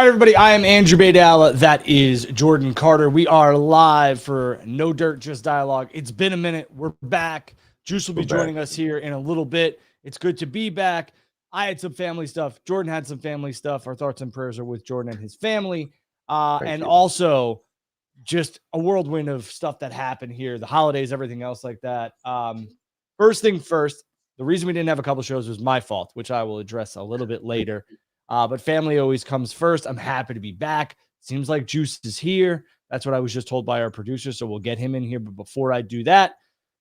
right, everybody. I am Andrew Baydala. That is Jordan Carter. We are live for No Dirt, Just Dialogue. It's been a minute. We're back. Juice will be joining us here in a little bit. It's good to be back. I had some family stuff. Jordan had some family stuff. Our thoughts and prayers are with Jordan and his family. Also just a whirlwind of stuff that happened here, the holidays, everything else like that. First thing first, the reason we didn't have a couple shows was my fault, which I will address a little bit later. But family always comes first. I'm happy to be back. Seems like Juice is here. That's what I was just told by our producer, so we'll get him in here. But before I do that,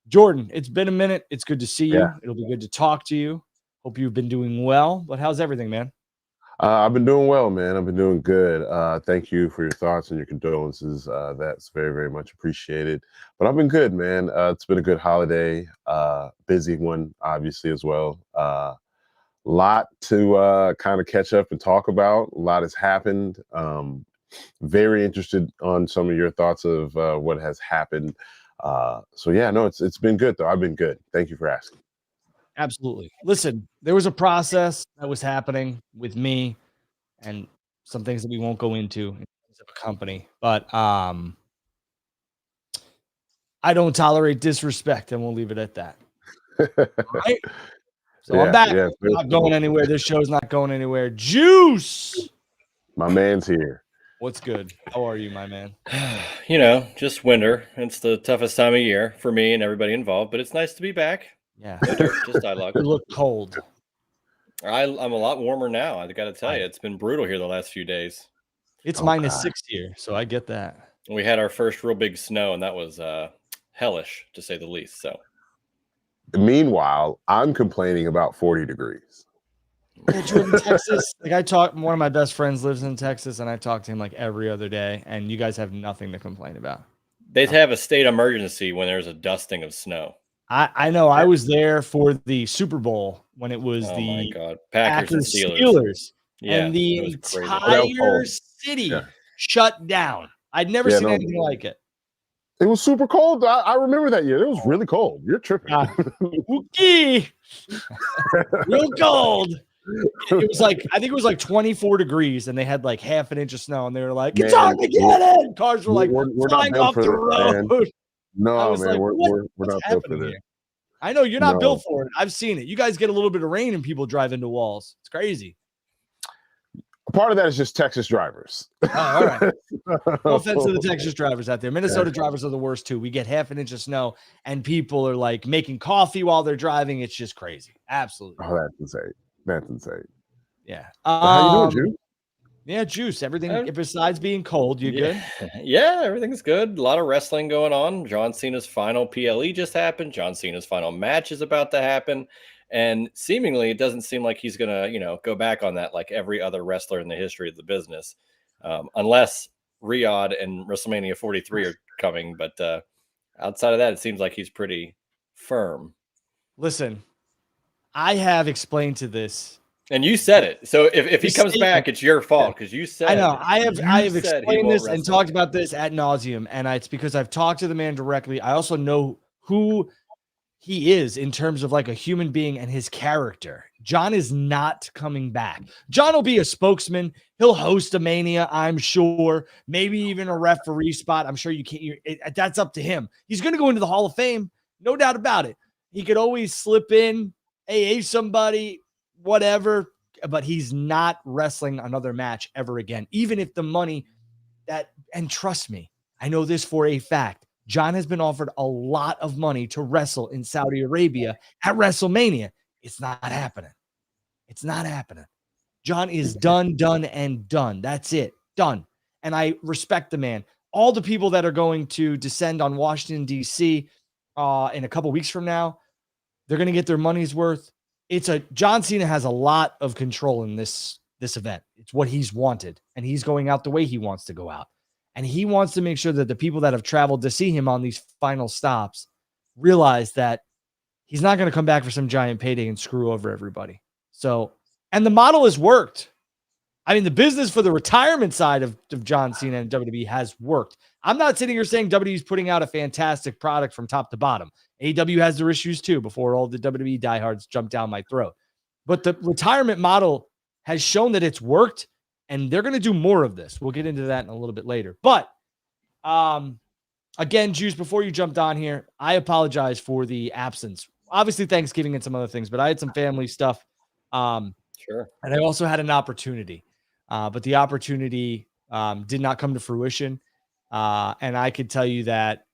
Jordan, it's been a minute. It's good to see you. Yeah. It'll be good to talk to you. Hope you've been doing well. But how's everything, man? I've been doing well, man. I've been doing good. Thank you for your thoughts and your condolences. That's very, very much appreciated. But I've been good, man. It's been a good holiday, busy one, obviously, as well. Lot to kind of catch up and talk about. A lot has happened. Very interested on some of your thoughts of what has happened. So yeah, no, it's been good though. I've been good. Thank you for asking. Absolutely. Listen, there was a process that was happening with me and some things that we won't go into in terms of a company, but I don't tolerate disrespect, and we'll leave it at that. All right. So yeah, I'm back. Yeah, I'm not going anywhere. This show's not going anywhere. Juice. My man's here. What's good? How are you, my man? You know, just winter. It's the toughest time of year for me and everybody involved, but it's nice to be back. Yeah. Just dialogue. You look cold. I'm a lot warmer now. I got to tell you, it's been brutal here the last few days. It's -6 here, so I get that. We had our first real big snow, and that was hellish, to say the least. So. Meanwhile, I'm complaining about 40 degrees. Yeah, Jordan, Texas. One of my best friends lives in Texas, and I talk to him like every other day, and you guys have nothing to complain about. They have a state emergency when there's a dusting of snow. I know. I was there for the Super Bowl when it was Packers and Steelers. Yeah, and the entire city shut down. I'd never seen anything like it. It was super cold. I remember that year. It was really cold. You're tripping. Real cold. It was like, I think it was like 24 degrees, and they had like half an inch of snow, and they were like, "It's time to get it." Cars were like flying off the road. Man. No, man, like, we're not built for this. I know you're not built for it. I've seen it. You guys get a little bit of rain, and people drive into walls. It's crazy. Part of that is just Texas drivers. Oh, all right. No offense to the Texas drivers out there. Minnesota drivers are the worst too. We get half an inch of snow, and people are like making coffee while they're driving. It's just crazy. Absolutely. Oh, that's insane. That's insane. Yeah. How you doing, Juice? Yeah, Juice. Everything besides being cold, you good? Yeah, everything's good. A lot of wrestling going on. John Cena's final PLE just happened. John Cena's final match is about to happen. And seemingly, it doesn't seem like he's going to, go back on that like every other wrestler in the history of the business, unless Riyadh and WrestleMania 43 are coming. But outside of that, it seems like he's pretty firm. Listen, I have explained to this. And you said it. So if he comes back, it's your fault because you said. I know. I have explained this and talked about this ad nauseum, and it's because I've talked to the man directly. I also know who he is in terms of like a human being and his character. John is not coming back. John will be a spokesman. He'll host a Mania, I'm sure. Maybe even a referee spot. I'm sure you can't. That's up to him. He's going to go into the Hall of Fame, no doubt about it. He could always slip in, hey somebody, whatever. But he's not wrestling another match ever again. Even if the money and trust me, I know this for a fact. John has been offered a lot of money to wrestle in Saudi Arabia at WrestleMania. It's not happening. It's not happening. John is done. That's it. Done. And I respect the man. All the people that are going to descend on Washington, D.C. In a couple weeks from now, they're going to get their money's worth. John Cena has a lot of control in this event. It's what he's wanted, and he's going out the way he wants to go out. And he wants to make sure that the people that have traveled to see him on these final stops realize that he's not going to come back for some giant payday and screw over everybody. So, and the model has worked. I mean, the business for the retirement side of John Cena and WWE has worked. I'm not sitting here saying WWE is putting out a fantastic product from top to bottom. AEW has their issues too before all the WWE diehards jump down my throat. But the retirement model has shown that it's worked. And they're going to do more of this. We'll get into that in a little bit later. But again, Juice, before you jumped on here, I apologize for the absence. Obviously, Thanksgiving and some other things, but I had some family stuff. Sure. And I also had an opportunity, but the opportunity did not come to fruition. And I could tell you that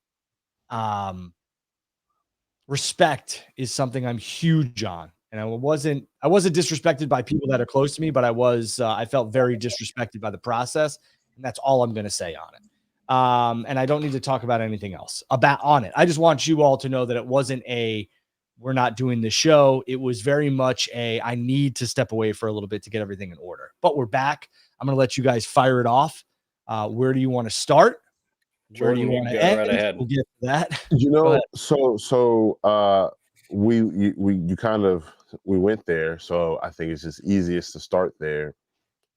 respect is something I'm huge on. And I wasn't disrespected by people that are close to me, but I felt very disrespected by the process. And that's all I'm going to say on it. And I don't need to talk about anything else on it. I just want you all to know that it wasn't we're not doing the show. It was very much I need to step away for a little bit to get everything in order, but we're back. I'm going to let you guys fire it off. Where do you want to start? Jordan, where do you want to end? Right ahead. We'll get to that. We went there. So I think it's just easiest to start there.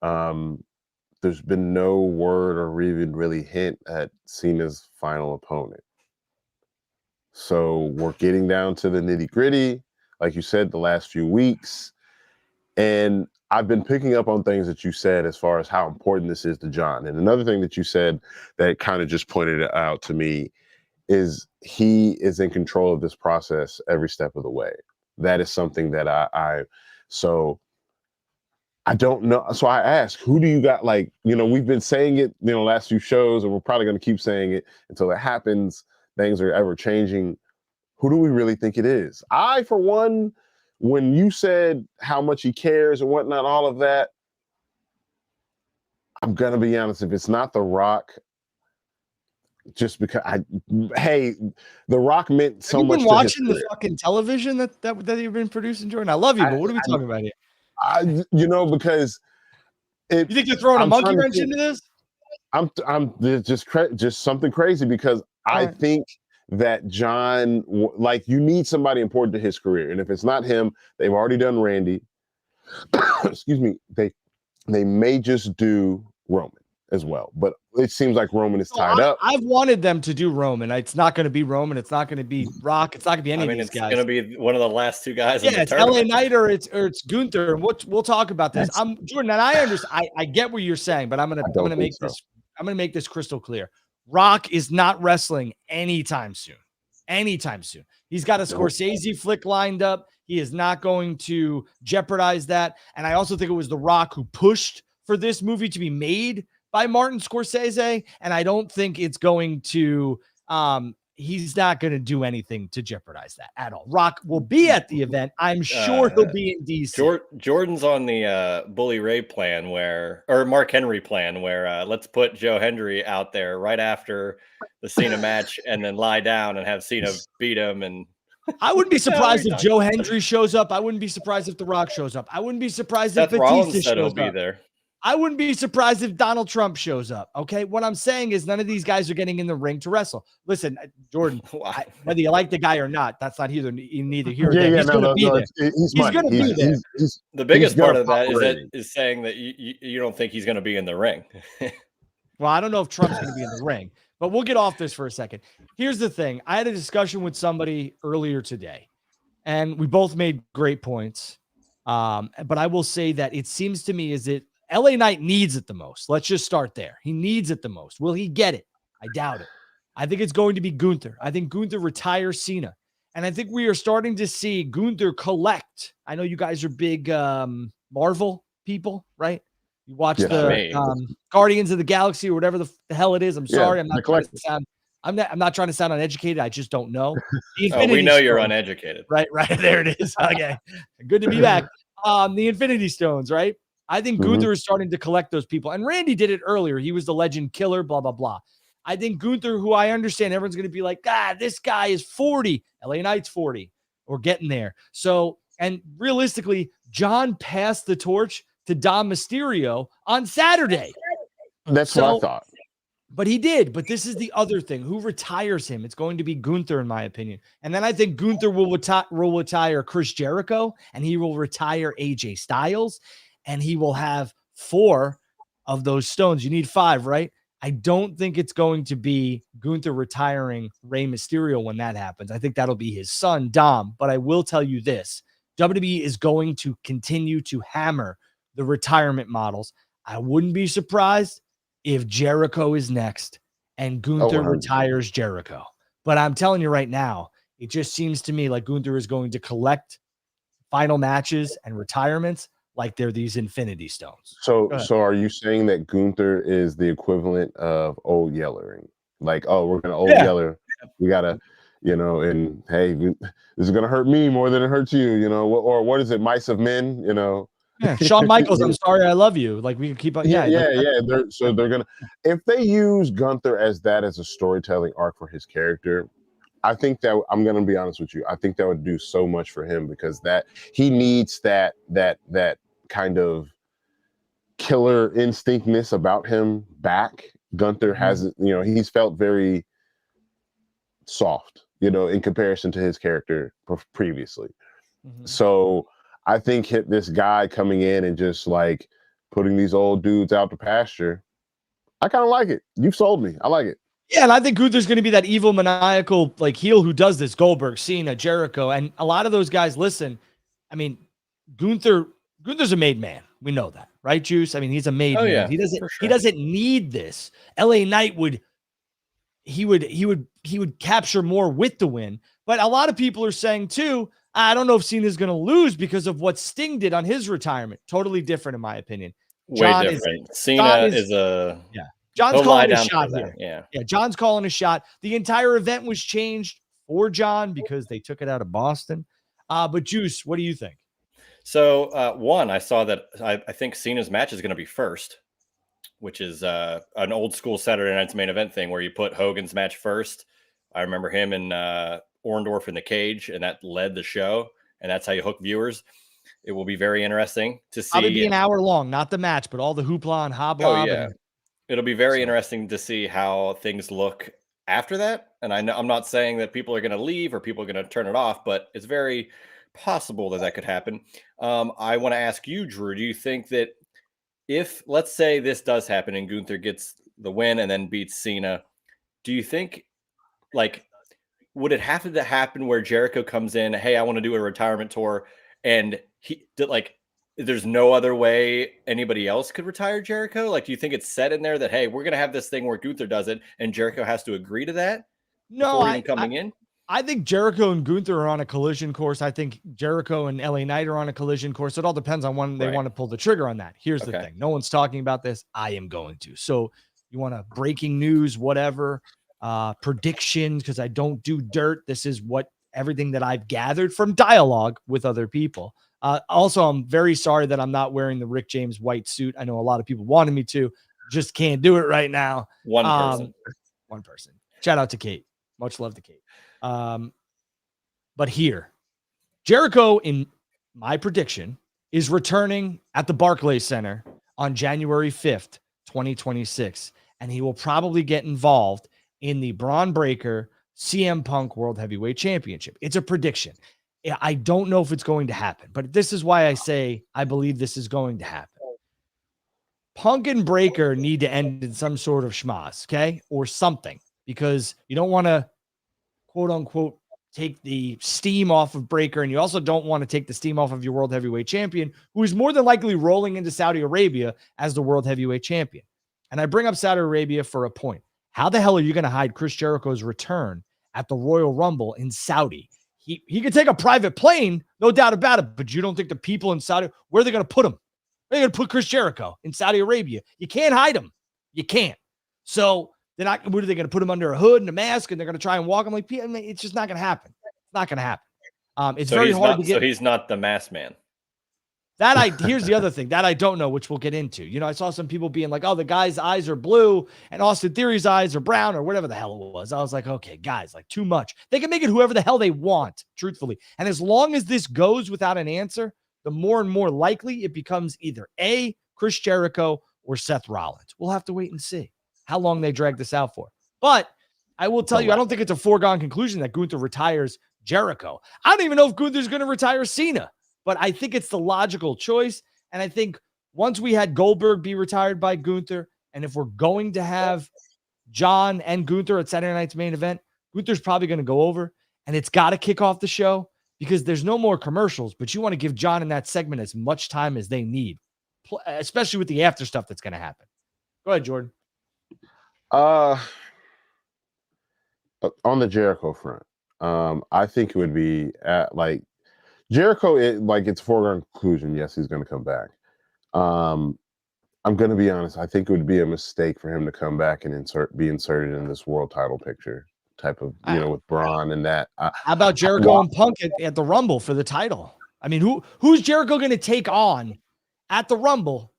There's been no word or even really hint at Cena's final opponent. So we're getting down to the nitty gritty, like you said, the last few weeks. And I've been picking up on things that you said as far as how important this is to John. And another thing that you said that kind of just pointed it out to me is he is in control of this process every step of the way. That is something that so I don't know. So I ask, who do you got? Like, we've been saying it, last few shows, and we're probably going to keep saying it until it happens. Things are ever changing. Who do we really think it is? I, for one, when you said how much he cares and whatnot, all of that, I'm going to be honest, if it's not The Rock, just because The Rock meant so much. Have you been watching the fucking television that you've been producing, Jordan? I love you, but what are we talking about here? Because you think you're throwing a monkey wrench into this? I'm just something crazy because I think that John, like, you need somebody important to his career, and if it's not him, they've already done Randy. Excuse me. They may just do Roman as well, but it seems like Roman is tied up. I've wanted them to do Roman. It's not going to be Roman. It's not going to be Rock. It's not going to be any of these guys. It's going to be one of the last two guys. Yeah, it's LA Knight or it's Gunther. And we'll talk about this. Jordan, and I understand. I get what you're saying, but I'm gonna make this crystal clear. Rock is not wrestling anytime soon. Anytime soon. He's got a Scorsese flick lined up. He is not going to jeopardize that. And I also think it was The Rock who pushed for this movie to be made by Martin Scorsese. And I don't think it's going to, he's not going to do anything to jeopardize that at all. Rock will be at the event. I'm sure he'll be in DC. Jordan's on the Bully Ray plan or Mark Henry plan where let's put Joe Hendry out there right after the Cena match and then lie down and have Cena beat him. And I wouldn't be surprised if Joe Hendry shows up. I wouldn't be surprised if The Rock shows up. I wouldn't be surprised if Batista shows up. There. I wouldn't be surprised if Donald Trump shows up. Okay. What I'm saying is none of these guys are getting in the ring to wrestle. Listen, Jordan, whether you like the guy or not, that's not neither here. He's going to be there. He's going to be there. The biggest part of that is saying that you don't think he's going to be in the ring. Well, I don't know if Trump's going to be in the ring, but we'll get off this for a second. Here's the thing. I had a discussion with somebody earlier today, and we both made great points. But I will say that it seems to me LA Knight needs it the most. Let's just start there. He needs it the most. Will he get it? I doubt it. I think it's going to be Gunther. I think Gunther retires Cena. And I think we are starting to see Gunther collect. I know you guys are big Marvel people, right? You watch the Guardians of the Galaxy or whatever the hell it is. I'm sorry. I'm not trying to sound uneducated. I just don't know. We know you're uneducated. Right. There it is. Okay. Good to be back. The Infinity Stones, right? I think Gunther is starting to collect those people. And Randy did it earlier. He was the legend killer, blah, blah, blah. I think Gunther, who I understand everyone's going to be like, this guy is 40. LA Knight's 40. We're getting there. So, and realistically, John passed the torch to Dom Mysterio on Saturday. That's what I thought. But he did. But this is the other thing. Who retires him? It's going to be Gunther, in my opinion. And then I think Gunther will retire Chris Jericho, and he will retire AJ Styles. And he will have 4 of those stones. You need 5, right? I don't think it's going to be Gunther retiring Rey Mysterio when that happens. I think that'll be his son, Dom. But I will tell you this. WWE is going to continue to hammer the retirement models. I wouldn't be surprised if Jericho is next and Gunther retires Jericho. But I'm telling you right now, it just seems to me like Gunther is going to collect final matches and retirements like they're these Infinity Stones. So are you saying that Gunther is the equivalent of Old Yellering? Like, oh, we're gonna Old Yeller. We gotta, and hey, this is gonna hurt me more than it hurts you, or what is it, Mice of Men, Yeah, Shawn Michaels, I'm sorry, I love you. Like we can keep on. Yeah. They're gonna, if they use Gunther as a storytelling arc for his character, I think that, I'm gonna be honest with you, I think that would do so much for him, because that he needs that kind of killer instinctness about him back. Gunther hasn't, he's felt very soft, in comparison to his character previously. So I think this guy coming in and just like putting these old dudes out to pasture, I kind of like it. You've sold me. I like it. Yeah, and I think Gunther's going to be that evil, maniacal, like heel who does this. Goldberg, Cena, Jericho, and a lot of those guys. Listen, I mean, Gunther's a made man. We know that, right, Juice? I mean, he's a made man. Yeah, he doesn't need this. LA Knight would capture more with the win. But a lot of people are saying too, I don't know if Cena's going to lose because of what Sting did on his retirement. Totally different, in my opinion. Way different. Cena is a John's calling a shot here. Yeah, John's calling a shot. The entire event was changed for John because they took it out of Boston. But Juice, what do you think? So one, I saw that I think Cena's match is going to be first, which is an old school Saturday Night's Main Event thing where you put Hogan's match first. I remember him and Orndorff in the cage, and that led the show, and that's how you hook viewers. It will be very interesting to see. Probably be an hour long, not the match, but all the hoopla and hoblob. Oh yeah, it'll be very interesting to see how things look after that. And I know I'm not saying that people are going to leave or people are going to turn it off, but it's very possible that could happen. I want to ask you, Drew, do you think that if, let's say this does happen and Gunther gets the win and then beats Cena, do you think, like, would it have to happen where Jericho comes in, hey, I want to do a retirement tour, and there's no other way anybody else could retire Jericho? Like, do you think it's set in there that, hey, we're going to have this thing where Gunther does it and Jericho has to agree to that? No, I think Jericho and Gunther are on a collision course. I think Jericho and LA Knight are on a collision course. It all depends on when they want to pull the trigger on that. Here's the thing. No one's talking about this. I am going to. So you want breaking news, whatever, predictions, because I don't do dirt. This is everything that I've gathered from dialogue with other people. Also, I'm very sorry that I'm not wearing the Rick James white suit. I know a lot of people wanted me to. Just can't do it right now. One person. Shout out to Kate. Much love to Kate. But here, Jericho, in my prediction, is returning at the Barclays Center on January 5th, 2026. And he will probably get involved in the Braun Breaker CM Punk World Heavyweight Championship. It's a prediction. I don't know if it's going to happen, but this is why I say I believe this is going to happen. Punk and Breaker need to end in some sort of schmoz, okay? Or something, because you don't want to, quote unquote, take the steam off of Breaker, and you also don't want to take the steam off of your World Heavyweight Champion, who is more than likely rolling into Saudi Arabia as the World Heavyweight Champion. And I bring up Saudi Arabia for a point. How the hell are you going to hide Chris Jericho's return at the Royal Rumble in Saudi? He could take a private plane, no doubt about it, but you don't think the people in Saudi, where are they going to put him? They're going to put Chris Jericho in Saudi Arabia. You can't hide him. You can't. So they're not, what are they going to put him under a hood and a mask, and they're going to try and walk him? Like, it's just not going to happen. It's not going to happen. It's very hard to get. So he's not the masked man. Here's the other thing that I don't know, which we'll get into. I saw some people being like, oh, the guy's eyes are blue and Austin Theory's eyes are brown, or whatever the hell it was. I was like, okay, guys, like, too much. They can make it whoever the hell they want, truthfully. And as long as this goes without an answer, the more and more likely it becomes either A, Chris Jericho, or Seth Rollins. We'll have to wait and see how long they drag this out for. But I will tell you, I don't think it's a foregone conclusion that Gunther retires Jericho. I don't even know if Gunther's going to retire Cena. But I think it's the logical choice. And I think once we had Goldberg be retired by Gunther, and if we're going to have John and Gunther at Saturday Night's Main Event, Gunther's probably going to go over. And it's got to kick off the show because there's no more commercials. But you want to give John in that segment as much time as they need. especially with the after stuff that's going to happen. Go ahead, Jordan. On the Jericho front, I think it would be like Jericho. It's a foregone conclusion. Yes, he's going to come back. I'm going to be honest. I think it would be a mistake for him to come back and be inserted in this world title picture type of, with Braun and that. How about Jericho and Punk at the Rumble for the title? I mean, who's Jericho going to take on at the Rumble?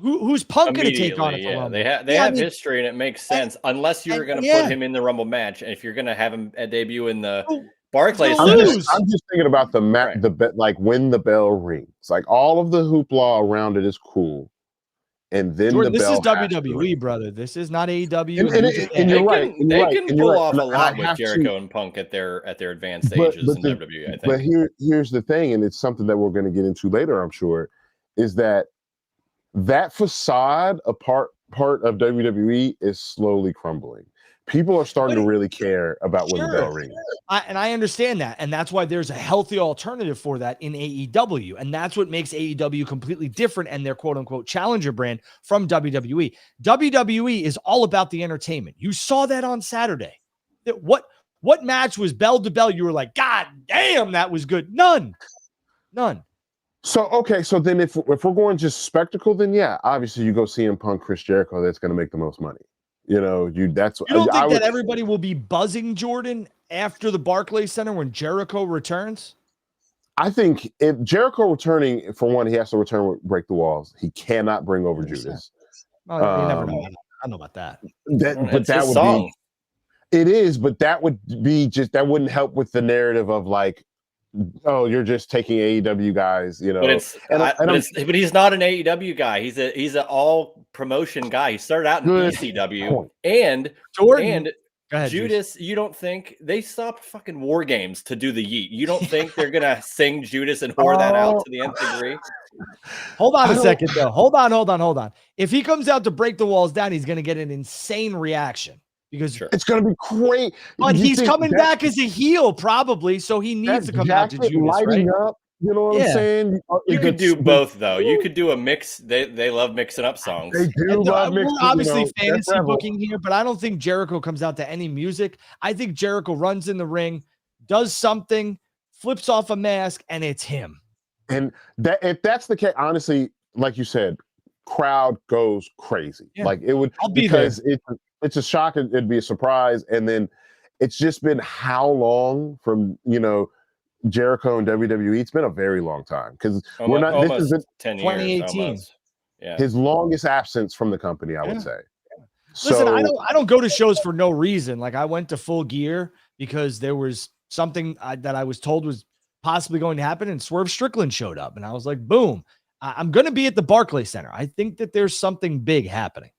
Who's Punk going to take on at the Rumble? They have history, and it makes sense unless you're going to put him in the Rumble match, and if you're going to have him debut in the Barclays Center. I'm just thinking about like when the bell rings, like all of the hoopla around it is cool. And then Jordan, this is WWE, brother. This is not AEW. And you're right. They can pull off a lot with Jericho and Punk at their advanced stages in WWE, I think. But here's the thing, and it's something that we're going to get into later, I'm sure, is that facade, a part of WWE, is slowly crumbling. People are starting to really care about when the bell rings. I understand that. And that's why there's a healthy alternative for that in AEW. And that's what makes AEW completely different and their quote unquote challenger brand from WWE. WWE is all about the entertainment. You saw that on Saturday. What match was bell to bell? You were like, God damn, that was good. None. So then if we're going just spectacle, then yeah, obviously you go CM Punk, Chris Jericho, that's going to make the most money. You don't think that everybody will be buzzing, Jordan, after the Barclays Center when Jericho returns? I think if Jericho returning, for one, he has to return with Break the Walls. He cannot bring over Judas. Oh, you never know. I don't know about that. That would be. It is, but that would be that wouldn't help with the narrative of like, oh, you're just taking AEW guys, But he's not an AEW guy. He's an all promotion guy. He started out in ECW, and Judas. You don't think they stopped fucking War Games to do the yeet? You don't think they're gonna sing Judas and whore that out to the nth degree? Hold on a second, though. Hold on. If he comes out to break the walls down, he's gonna get an insane reaction. Because it's going to be great. But he's coming back as a heel, probably, so he needs to come out to Judas, lighting up. You know what I'm saying? You could do both, though. You could do a mix. They love mixing up songs. They do love mixing. We're obviously fantasy booking here, but I don't think Jericho comes out to any music. I think Jericho runs in the ring, does something, flips off a mask, and it's him. And if that's the case, honestly, like you said, crowd goes crazy. Yeah. Like it would, because it's a shock. It'd be a surprise. And then it's just been how long from, Jericho and WWE? It's been a very long time because we're not, this is 10 years, 2018. Yeah. His longest absence from the company, I would say. Listen, I don't go to shows for no reason. Like I went to Full Gear because there was something that I was told was possibly going to happen, and Swerve Strickland showed up, and I was like, boom, I'm going to be at the Barclays Center. I think that there's something big happening.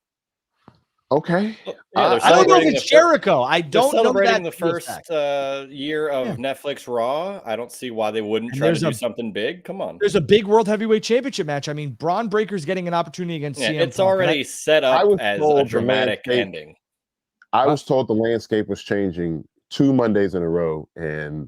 Okay. Yeah, I don't know if it's Jericho. I don't know. Celebrating the first year of Netflix Raw. I don't see why they wouldn't try to do something big. Come on. There's a big World Heavyweight Championship match. I mean, Braun Breaker's getting an opportunity against CM It's already set up as a dramatic ending. I was told the landscape was changing 2 Mondays in a row, and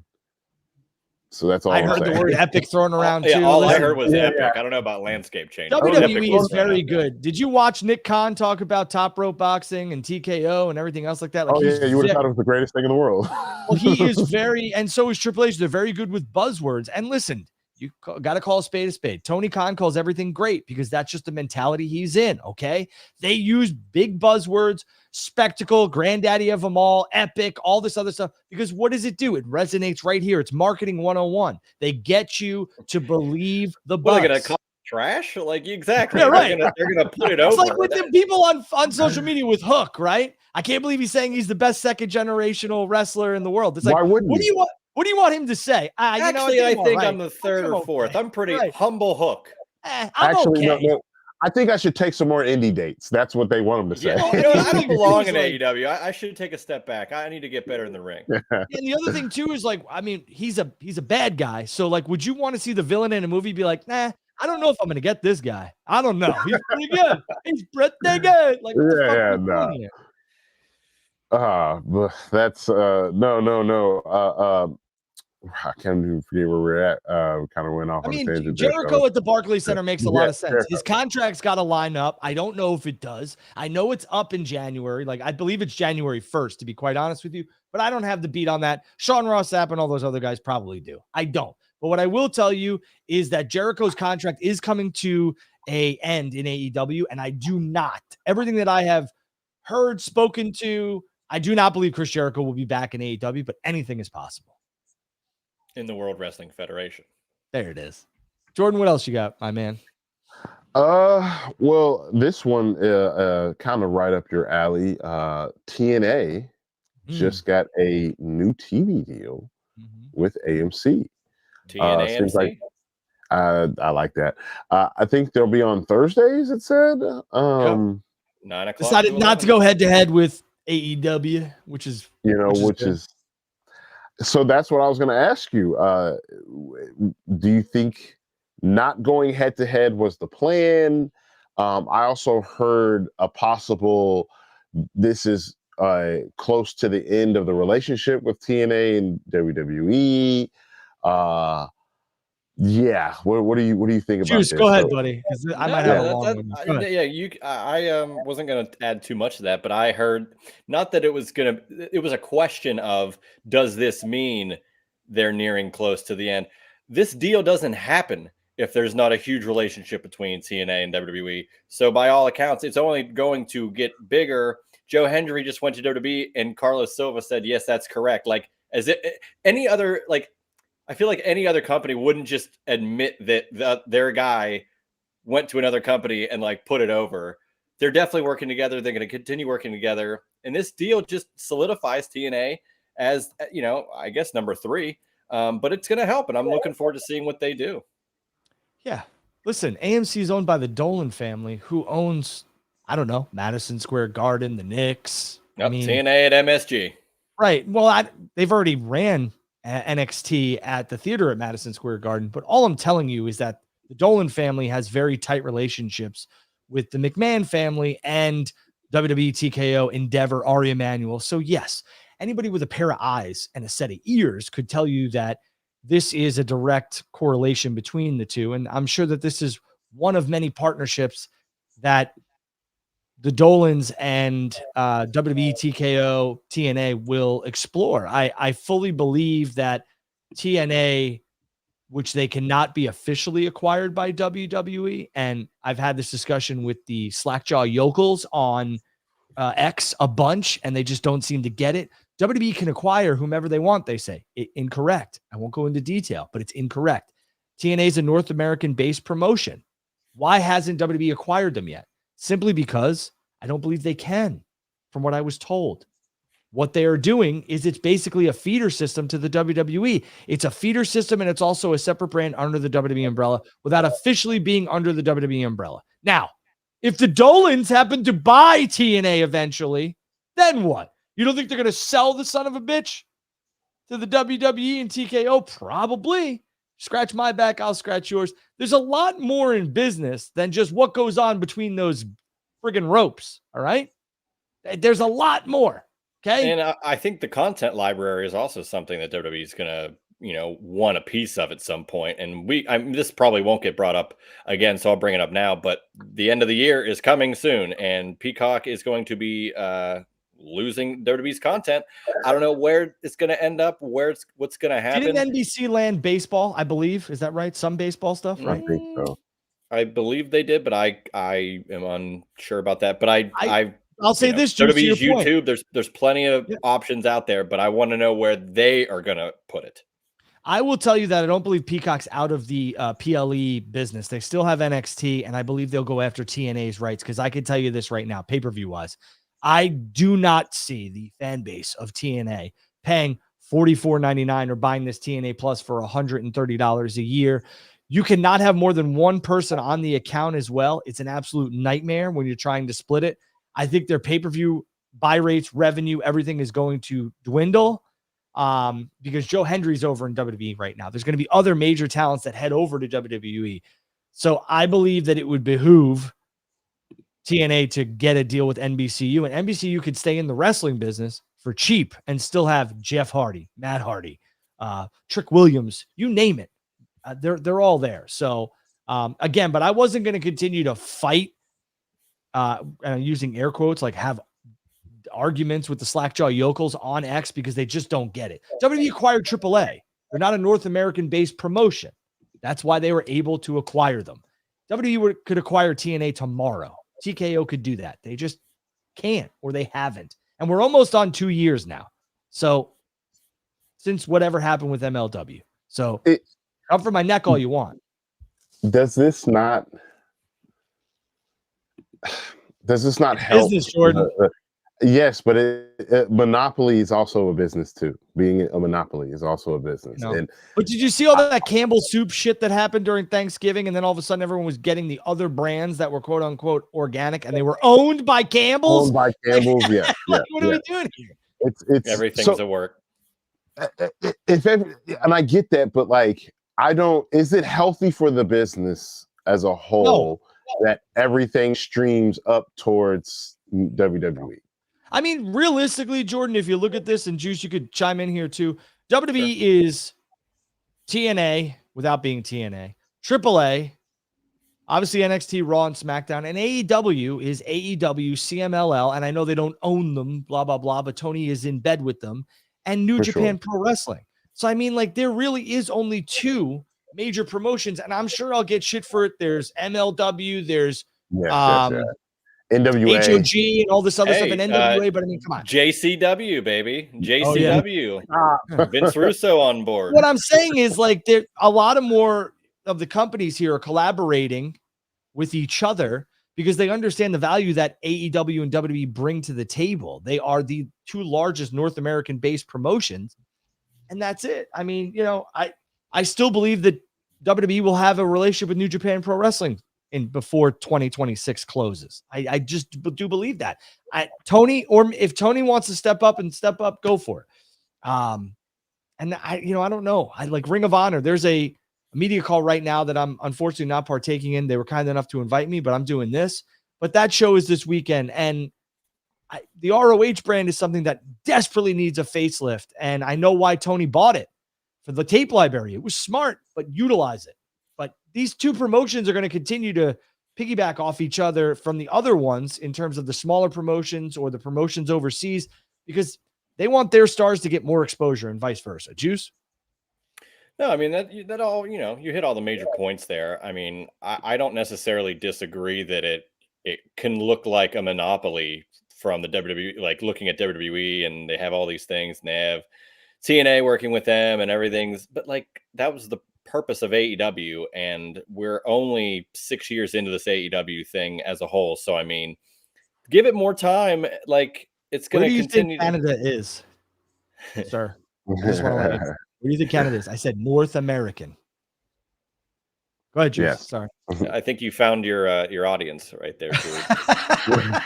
so that's all I heard the word epic thrown around too. All I heard was epic. I don't know about landscape change. WWE is very good. Did you watch Nick Khan talk about top rope boxing and TKO and everything else like that? Like, you would have thought it was the greatest thing in the world. Well, he is very, and so is Triple H. They're very good with buzzwords. And listen, you got to call a spade a spade. Tony Khan calls everything great because that's just the mentality he's in. Okay. They use big buzzwords, spectacle, granddaddy of them all, epic, all this other stuff. Because what does it do? It resonates right here. It's marketing 101. They get you to believe the buzz. What are they going to call trash? Like, exactly. Yeah, right. They're gonna put it over. It's like with the people on social media with Hook, right? I can't believe he's saying he's the best second generational wrestler in the world. It's like, why wouldn't what do you want? What do you want him to say? Actually, I think I'm the third or fourth. I'm pretty humble Hook. Actually, no. I think I should take some more indie dates. That's what they want him to say. I don't belong in AEW. I should take a step back. I need to get better in the ring. And the other thing too is like, I mean, he's a bad guy. So like, would you want to see the villain in a movie be like, nah, I don't know if I'm going to get this guy. I don't know. He's pretty good. He's pretty good. Like, no. But that's no. I can't even forget where we're at. Kind of went off I on a mean, tangent there. Jericho So. at the Barclays Center makes a lot of sense. Jericho. His contract's got to line up. I don't know if it does. I know it's up in January. Like, I believe it's January 1st, to be quite honest with you, but I don't have the beat on that. Sean Ross Sapp and all those other guys probably do. I don't. But what I will tell you is that Jericho's contract is coming to an end in AEW, and I do not. Everything that I have heard, spoken to, I do not believe Chris Jericho will be back in AEW, but anything is possible. In the World Wrestling Federation. There it is. Jordan, what else you got, my man? Well, this one kind of right up your alley. TNA just got a new TV deal with AMC. TNA seems AMC? like I like that. I think they'll be on Thursdays, it said. 9 o'clock. Decided not to go head to head with AEW, which is so that's what I was going to ask you. Do you think not going head to head was the plan? I also heard a possible, this is close to the end of the relationship with TNA and WWE. Yeah. What do you think about Juice, this? go ahead, buddy, because I might have a long one. I wasn't going to add too much to that, but I heard not that it was a question of, does this mean they're nearing close to the end? This deal doesn't happen if there's not a huge relationship between TNA and WWE. So by all accounts, it's only going to get bigger. Joe Hendry just went to WWE and Carlos Silva said, yes, that's correct. Like, any other, like, I feel like any other company wouldn't just admit that their guy went to another company and like put it over. They're definitely working together. They're going to continue working together. And this deal just solidifies TNA as, I guess number 3. But it's going to help. And I'm looking forward to seeing what they do. Yeah. Listen, AMC is owned by the Dolan family, who owns, I don't know, Madison Square Garden, the Knicks. Yep, TNA at MSG. Right. Well, they've already ran NXT at the theater at Madison Square Garden. But all I'm telling you is that the Dolan family has very tight relationships with the McMahon family and WWE, TKO, Endeavor, Ari Emanuel. So yes, anybody with a pair of eyes and a set of ears could tell you that this is a direct correlation between the two. And I'm sure that this is one of many partnerships that the Dolans and WWE, TKO, TNA will explore. I fully believe that TNA, which they cannot be officially acquired by WWE, and I've had this discussion with the Slackjaw Yokels on X a bunch, and they just don't seem to get it. WWE can acquire whomever they want, they say. Incorrect. I won't go into detail, but it's incorrect. TNA is a North American-based promotion. Why hasn't WWE acquired them yet? Simply because I don't believe they can, from what I was told. What they are doing is it's basically a feeder system to the WWE. It's a feeder system, and it's also a separate brand under the WWE umbrella without officially being under the WWE umbrella. Now, if the Dolans happen to buy TNA eventually, then what? You don't think they're going to sell the son of a bitch to the WWE and TKO? Probably. Scratch my back, I'll scratch yours. There's a lot more in business than just what goes on between those friggin' ropes, all right? There's a lot more, okay? And I think the content library is also something that WWE is going to, want a piece of at some point. And this probably won't get brought up again, so I'll bring it up now. But the end of the year is coming soon, and Peacock is going to be losing WWE's content. I don't know where it's going to end up, what's going to happen. Didn't NBC land baseball, I believe? Is that right? Some baseball stuff, right? I think so. I believe they did, but I am unsure about that. But I'll say this, Juice, WWE's to your point. YouTube, there's plenty of options out there, but I want to know where they are going to put it. I will tell you that I don't believe Peacock's out of the PLE business. They still have NXT, and I believe they'll go after TNA's rights, because I can tell you this right now, pay-per-view wise, I do not see the fan base of TNA paying $44.99 or buying this TNA Plus for $130 a year. You cannot have more than one person on the account as well. It's an absolute nightmare when you're trying to split it. I think their pay-per-view buy rates, revenue, everything is going to dwindle because Joe Hendry's over in WWE right now. There's going to be other major talents that head over to WWE. So I believe that it would behoove TNA to get a deal with NBCU, and NBCU could stay in the wrestling business for cheap and still have Jeff Hardy, Matt Hardy, Trick Williams, you name it. They're all there. So again, but I wasn't going to continue to fight, using air quotes, like have arguments with the slackjaw yokels on X because they just don't get it. WWE acquired AAA. They're not a North American based promotion. That's why they were able to acquire them. WWE could acquire TNA tomorrow. TKO could do that. They just can't, or they haven't. And we're almost on 2 years now. So since whatever happened with MLW. So up for my neck all you want. Does this not help? Business, Jordan. Yes, but monopoly is also a business too. Being a monopoly is also a business. But did you see all that Campbell soup shit that happened during Thanksgiving? And then all of a sudden everyone was getting the other brands that were quote unquote organic and they were owned by Campbell's? Owned by Campbell's, yeah. What are we doing here? It's everything's a work. And I get that, but like, is it healthy for the business as a whole that everything streams up towards WWE? I mean, realistically, Jordan, if you look at this, and Juice, you could chime in here too. WWE is TNA without being TNA, AAA, obviously NXT, Raw, and SmackDown, and AEW is AEW, CMLL, and I know they don't own them, blah, blah, blah, but Tony is in bed with them, and New Japan Pro Wrestling. So, I mean, like, there really is only 2 major promotions, and I'm sure I'll get shit for it. There's MLW, there's NWA, HOG, and all this other stuff, and NWA, but I mean, come on. JCW, baby. JCW. Vince Russo on board. What I'm saying is, like, there a lot of more of the companies here are collaborating with each other because they understand the value that AEW and WWE bring to the table. They are the 2 largest North American-based promotions, and that's it. I mean, you know, I still believe that WWE will have a relationship with New Japan Pro Wrestling before 2026 closes. I just do believe that. Tony, or if Tony wants to step up, go for it. And I don't know. I like Ring of Honor. There's a media call right now that I'm unfortunately not partaking in. They were kind enough to invite me, but I'm doing this. But that show is this weekend, and the ROH brand is something that desperately needs a facelift. And I know why Tony bought it for the tape library. It was smart, but utilize it. But these 2 promotions are going to continue to piggyback off each other from the other ones in terms of the smaller promotions or the promotions overseas, because they want their stars to get more exposure and vice versa. Juice? No, I mean, that all, you know, you hit all the major points there. I mean, I don't necessarily disagree that it can look like a monopoly from the WWE, like looking at WWE, and they have all these things and they have TNA working with them and everything's, but like that was the purpose of AEW, and we're only 6 years into this AEW thing as a whole. So, I mean, give it more time. Like, it's going to continue. Where do you think Canada is, sir? Where do you think Canada is? I said North American. Go ahead, Juice. Yes. Sorry. I think you found your audience right there, Julie.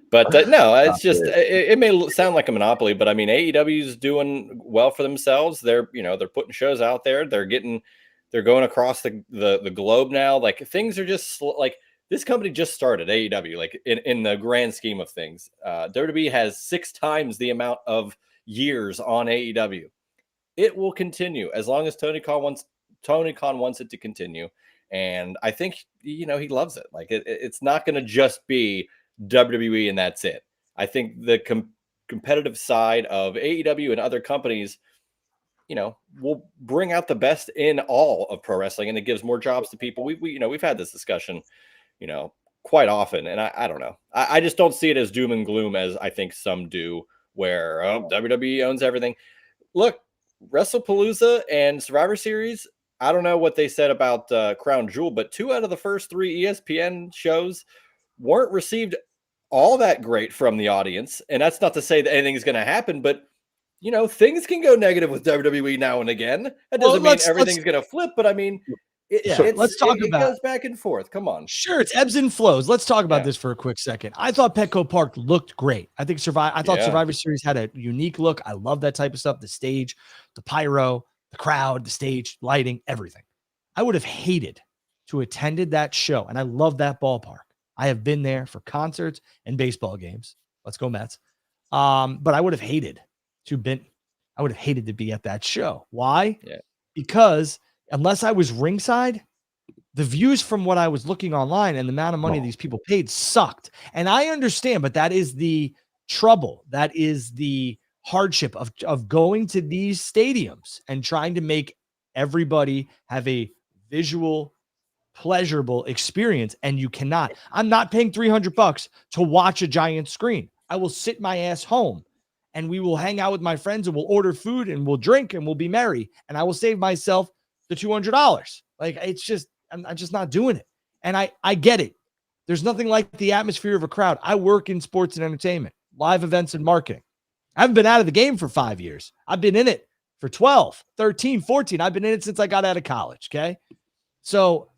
But no, it's just it may sound like a monopoly, but I mean AEW is doing well for themselves. They're putting shows out there. They're going across the globe now. Like things are just like this company just started AEW. Like in the grand scheme of things, WWE has 6 times the amount of years on AEW. It will continue as long as Tony Khan wants it to continue, and I think he loves it. Like it's not going to just be WWE and that's it. I think the competitive side of AEW and other companies, will bring out the best in all of pro wrestling, and it gives more jobs to people. We've had this discussion, quite often, and I don't know. I just don't see it as doom and gloom as I think some do, where WWE owns everything. Look, WrestlePalooza and Survivor Series, I don't know what they said about Crown Jewel, but 2 out of the first 3 ESPN shows weren't received all that great from the audience. And that's not to say that anything is going to happen, but things can go negative with WWE now and again. That doesn't mean everything's going to flip, but I mean, it goes back and forth. Come on. Sure, it's ebbs and flows. Let's talk about this for a quick second. I thought Petco Park looked great. I think Survivor Series had a unique look. I love that type of stuff. The stage, the pyro, the crowd, the stage, lighting, everything. I would have hated to attended that show, and I love that ballpark. I have been there for concerts and baseball games. Let's go Mets. But I would have hated to been. I would have hated to be at that show. Why? Yeah. Because unless I was ringside, the views from what I was looking online and the amount of money these people paid sucked. And I understand, but that is the trouble. That is the hardship of going to these stadiums and trying to make everybody have a visual, pleasurable experience. And you cannot. I'm not paying $300 to watch a giant screen. I will sit my ass home and we will hang out with my friends and we'll order food and we'll drink and we'll be merry. And I will save myself the $200. Like, it's just, I'm just not doing it. And I get it. There's nothing like the atmosphere of a crowd. I work in sports and entertainment, live events and marketing. I haven't been out of the game for 5 years. I've been in it for 12, 13, 14. I've been in it since I got out of college. Okay. So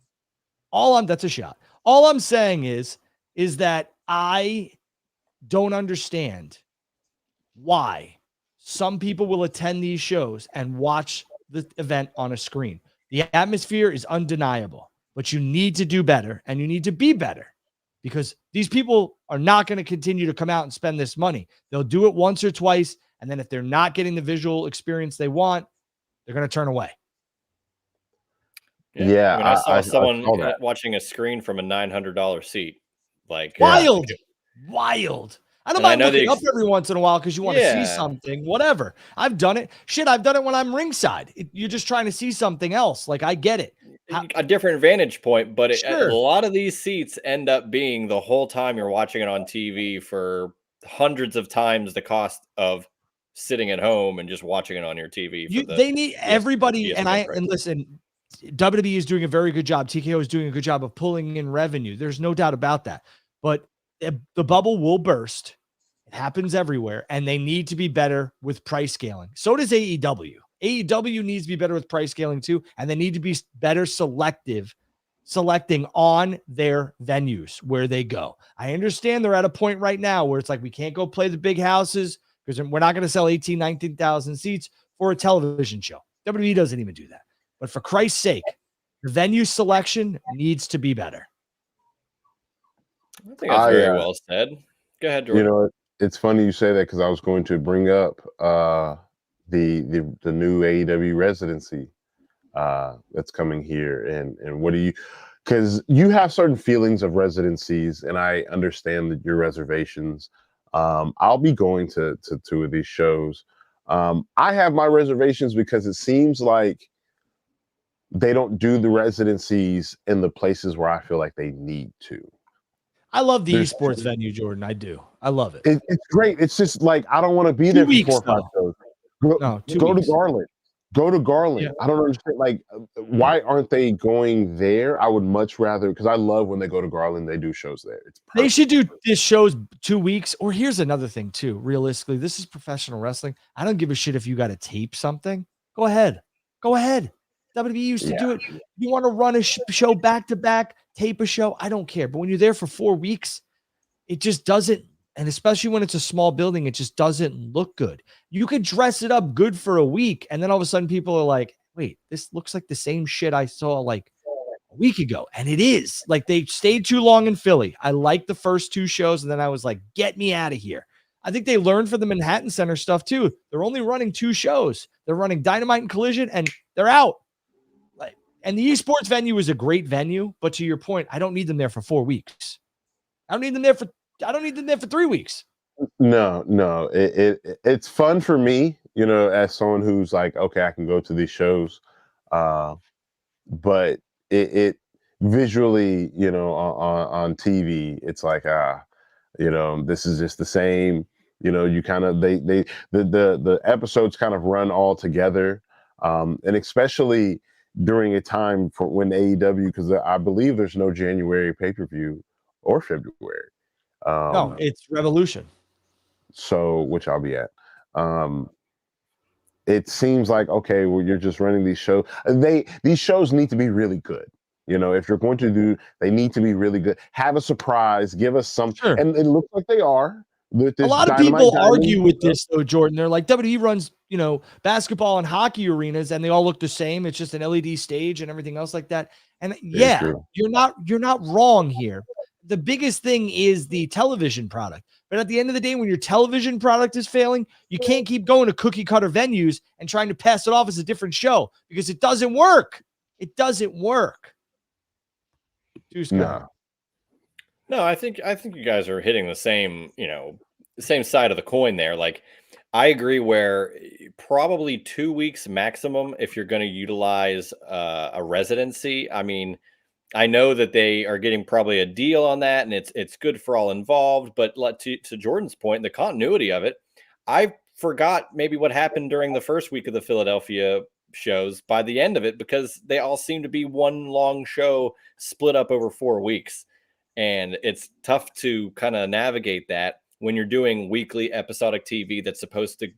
that's a shot. All I'm saying is that I don't understand why some people will attend these shows and watch the event on a screen. The atmosphere is undeniable, but you need to do better and you need to be better because these people are not going to continue to come out and spend this money. They'll do it once or twice. And then if they're not getting the visual experience they want, they're going to turn away. Yeah. I mean, I saw someone watching a screen from a $900 seat. Like wild. I don't mind looking up every once in a while because you want to see something, whatever. I've done it. Shit, I've done it when I'm ringside. You're just trying to see something else. Like, I get it. A different vantage point, but a lot of these seats end up being the whole time you're watching it on TV for hundreds of times the cost of sitting at home and just watching it on your TV. They need everybody. And listen, WWE is doing a very good job. TKO is doing a good job of pulling in revenue. There's no doubt about that. But the bubble will burst. It happens everywhere, and they need to be better with price scaling. So does AEW. AEW needs to be better with price scaling too, and they need to be better selecting on their venues where they go. I understand they're at a point right now where it's like we can't go play the big houses because we're not going to sell 18, 19,000 seats for a television show. WWE doesn't even do that. But for Christ's sake, the venue selection needs to be better. I think that's very well said. Go ahead, Jordan. You know, it's funny you say that because I was going to bring up the new AEW residency that's coming here, and what do you? Because you have certain feelings of residencies, and I understand that your reservations. I'll be going to 2 of these shows. I have my reservations because it seems like they don't do the residencies in the places where I feel like they need to. I love the esports venue, Jordan. I do. I love it. It's great. It's just like I don't want to be there for 4 or 5 shows. Go to Garland. Go to Garland. Yeah. I don't understand. Like, why aren't they going there? I would much rather, because I love when they go to Garland. They do shows there. They should do this shows 2 weeks. Or here's another thing too. Realistically, this is professional wrestling. I don't give a shit if you got to tape something. Go ahead. WWE used to do it. You want to run a show back to back, tape a show, I don't care. But when you're there for 4 weeks, it just doesn't, and especially when it's a small building, it just doesn't look good. You could dress it up good for a week, and then all of a sudden people are like, wait, this looks like the same shit I saw like a week ago. And it is. Like, they stayed too long in Philly. I liked the first 2 shows, and then I was like, get me out of here. I think they learned from the Manhattan Center stuff too. They're only running 2 shows. They're running Dynamite and Collision, and they're out. And the esports venue is a great venue, but to your point, I don't need them there for 4 weeks. I don't need them there for 3 weeks. No. It's fun for me, you know, as someone who's like, okay, I can go to these shows. But it visually, you know, on TV, it's like, you know, this is just the same, you know, you kind of, the episodes kind of run all together. And especially during a time for when AEW, because I believe there's no January pay-per-view or February. No, it's Revolution. So, which I'll be at. It seems like, okay, well, you're just running these shows. These shows need to be really good. You know, if you're going to do, they need to be really good. Have a surprise, give us some, and it looks like they are. A lot of people argue with this though, Jordan. They're like, WWE runs, you know, basketball and hockey arenas, and they all look the same. It's just an LED stage and everything else like that. And yeah, you're not wrong here. The biggest thing is the television product. But at the end of the day, when your television product is failing, you can't keep going to cookie cutter venues and trying to pass it off as a different show because it doesn't work. It doesn't work. No. No, I think you guys are hitting the same, same side of the coin there. Like, I agree where probably 2 weeks maximum if you're going to utilize a residency. I mean, I know that they are getting probably a deal on that, and it's good for all involved. But to Jordan's point, the continuity of it, I forgot maybe what happened during the first week of the Philadelphia shows by the end of it because they all seem to be one long show split up over 4 weeks, and it's tough to kind of navigate that when you're doing weekly episodic TV that's supposed to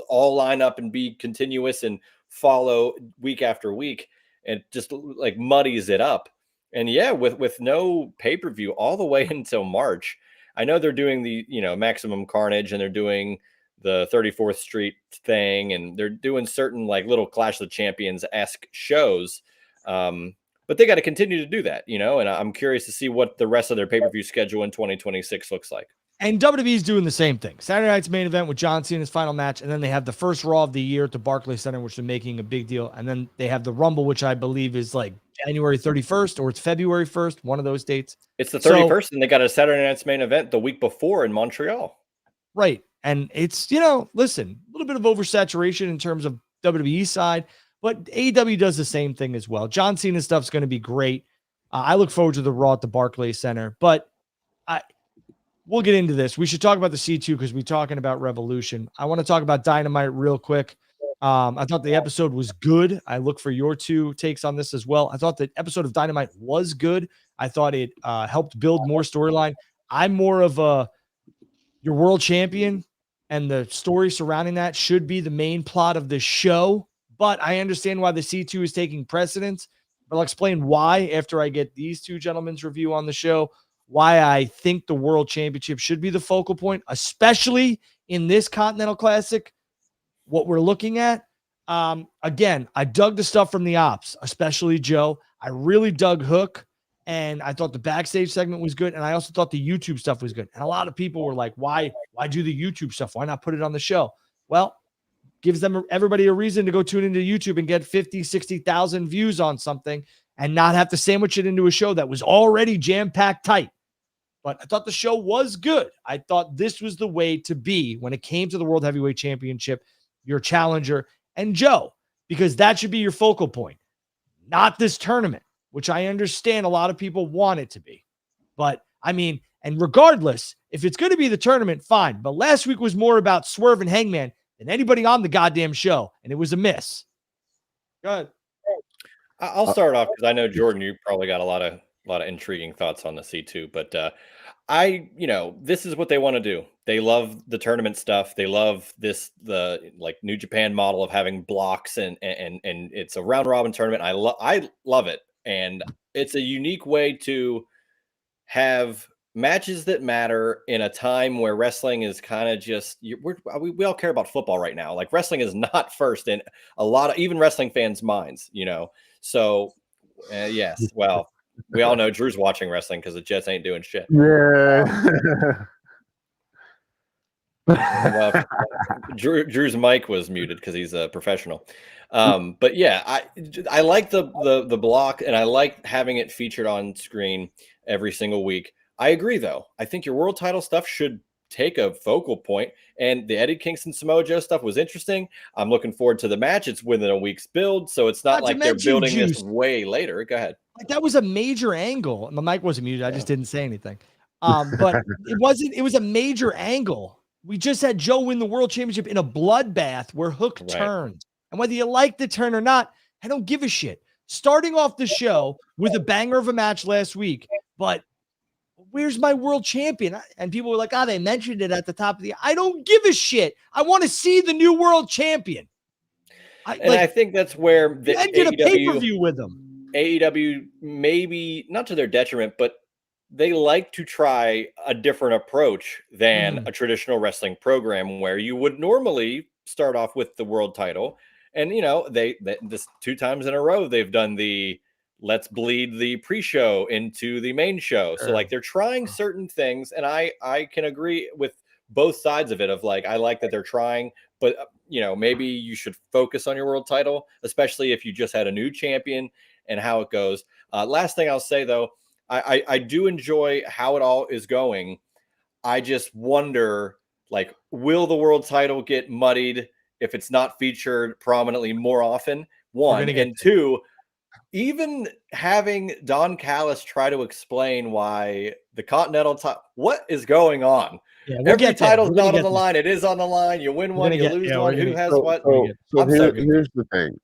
all line up and be continuous and follow week after week. It just like muddies it up. And yeah, with no pay-per-view all the way until March. I know they're doing the, Maximum Carnage, and they're doing the 34th Street thing, and they're doing certain like little Clash of the Champions-esque shows. But they got to continue to do that, and I'm curious to see what the rest of their pay-per-view schedule in 2026 looks like. And WWE's doing the same thing. Saturday night's main event with John Cena's final match, and then they have the first Raw of the year at the Barclays Center, which they're making a big deal. And then they have the Rumble, which I believe is like January 31st or it's February 1st, one of those dates. It's the 31st, and they got a Saturday night's main event the week before in Montreal. Right. And it's, listen, a little bit of oversaturation in terms of WWE side, but AEW does the same thing as well. John Cena stuff's going to be great. I look forward to the Raw at the Barclays Center, but we'll get into this. We should talk about the C2 because we're talking about Revolution. I want to talk about Dynamite real quick. I thought the episode was good. I look for your two takes on this as well. I thought the episode of Dynamite was good. I thought it helped build more storyline. I'm more of your world champion, and the story surrounding that should be the main plot of the show. But I understand why the C2 is taking precedence. But I'll explain why after I get these two gentlemen's review on the show. Why I think the World Championship should be the focal point, especially in this Continental Classic, what we're looking at. Again, I dug the stuff from the ops, especially Joe. I really dug Hook, and I thought the backstage segment was good, and I also thought the YouTube stuff was good. And a lot of people were like, why do the YouTube stuff? Why not put it on the show? Well, gives everybody a reason to go tune into YouTube and get 50, 60,000 views on something and not have to sandwich it into a show that was already jam-packed tight. But I thought the show was good. I thought this was the way to be when it came to the World Heavyweight Championship, your challenger, and Joe, because that should be your focal point, not this tournament, which I understand a lot of people want it to be. But, I mean, and regardless, if it's going to be the tournament, fine. But last week was more about Swerve and Hangman than anybody on the goddamn show, and it was a miss. Go ahead. I'll start off because I know, Jordan, you probably got a lot of intriguing thoughts on the C2, but this is what they want to do. They love the tournament stuff. They love the like New Japan model of having blocks and it's a round robin tournament. I love it. And it's a unique way to have matches that matter in a time where wrestling is kind of just, we all care about football right now. Like, wrestling is not first in a lot of, even wrestling fans' minds, So yes, well, we all know Drew's watching wrestling because the Jets ain't doing shit. Yeah. Well, Drew's mic was muted because he's a professional. But yeah, I like the block, and I like having it featured on screen every single week. I agree, though. I think your world title stuff should take a focal point, and the Eddie Kingston Samoa Joe stuff was interesting. I'm looking forward to the match. It's within a week's build, so it's not like they're building this way later. Go ahead. Like, that was a major angle. My mic wasn't muted. I just didn't say anything. But it was a major angle. We just had Joe win the world championship in a bloodbath where Hook turned. And whether you like the turn or not, I don't give a shit. Starting off the show with a banger of a match last week, but where's my world champion? And people were like, they mentioned it at the top of I don't give a shit. I want to see the new world champion. I think that's where the did a pay-per-view with them. AEW, maybe not to their detriment, but they like to try a different approach than a traditional wrestling program where you would normally start off with the world title. And, they this 2 times in a row, they've done the let's bleed the pre-show into the main show. So like they're trying certain things, and I can agree with both sides of it. Of like, I like that they're trying, but maybe you should focus on your world title, especially if you just had a new champion and how it goes. Last thing I'll say though, I do enjoy how it all is going. I just wonder, like, will the world title get muddied if it's not featured prominently more often? One, and two, even having Don Callis try to explain why the Continental title, what is going on? Yeah, every title's not on the line. It is on the line. You win one, you lose one. Who has what? Here's the thing.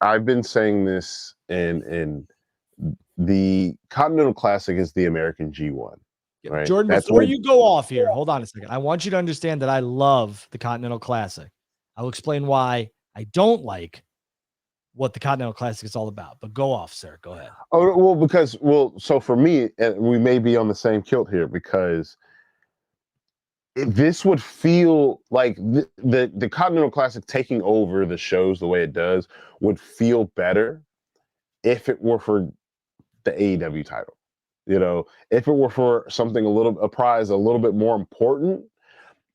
I've been saying this, and the Continental Classic is the American G1. Right? Jordan, before you go off here, hold on a second. I want you to understand that I love the Continental Classic. I'll explain why I don't like what the Continental Classic is all about. But go off, sir. Go ahead. Oh, well, so for me, we may be on the same kilt here, because this would feel like the Continental Classic taking over the shows the way it does would feel better if it were for the AEW title. If it were for something a prize a little bit more important,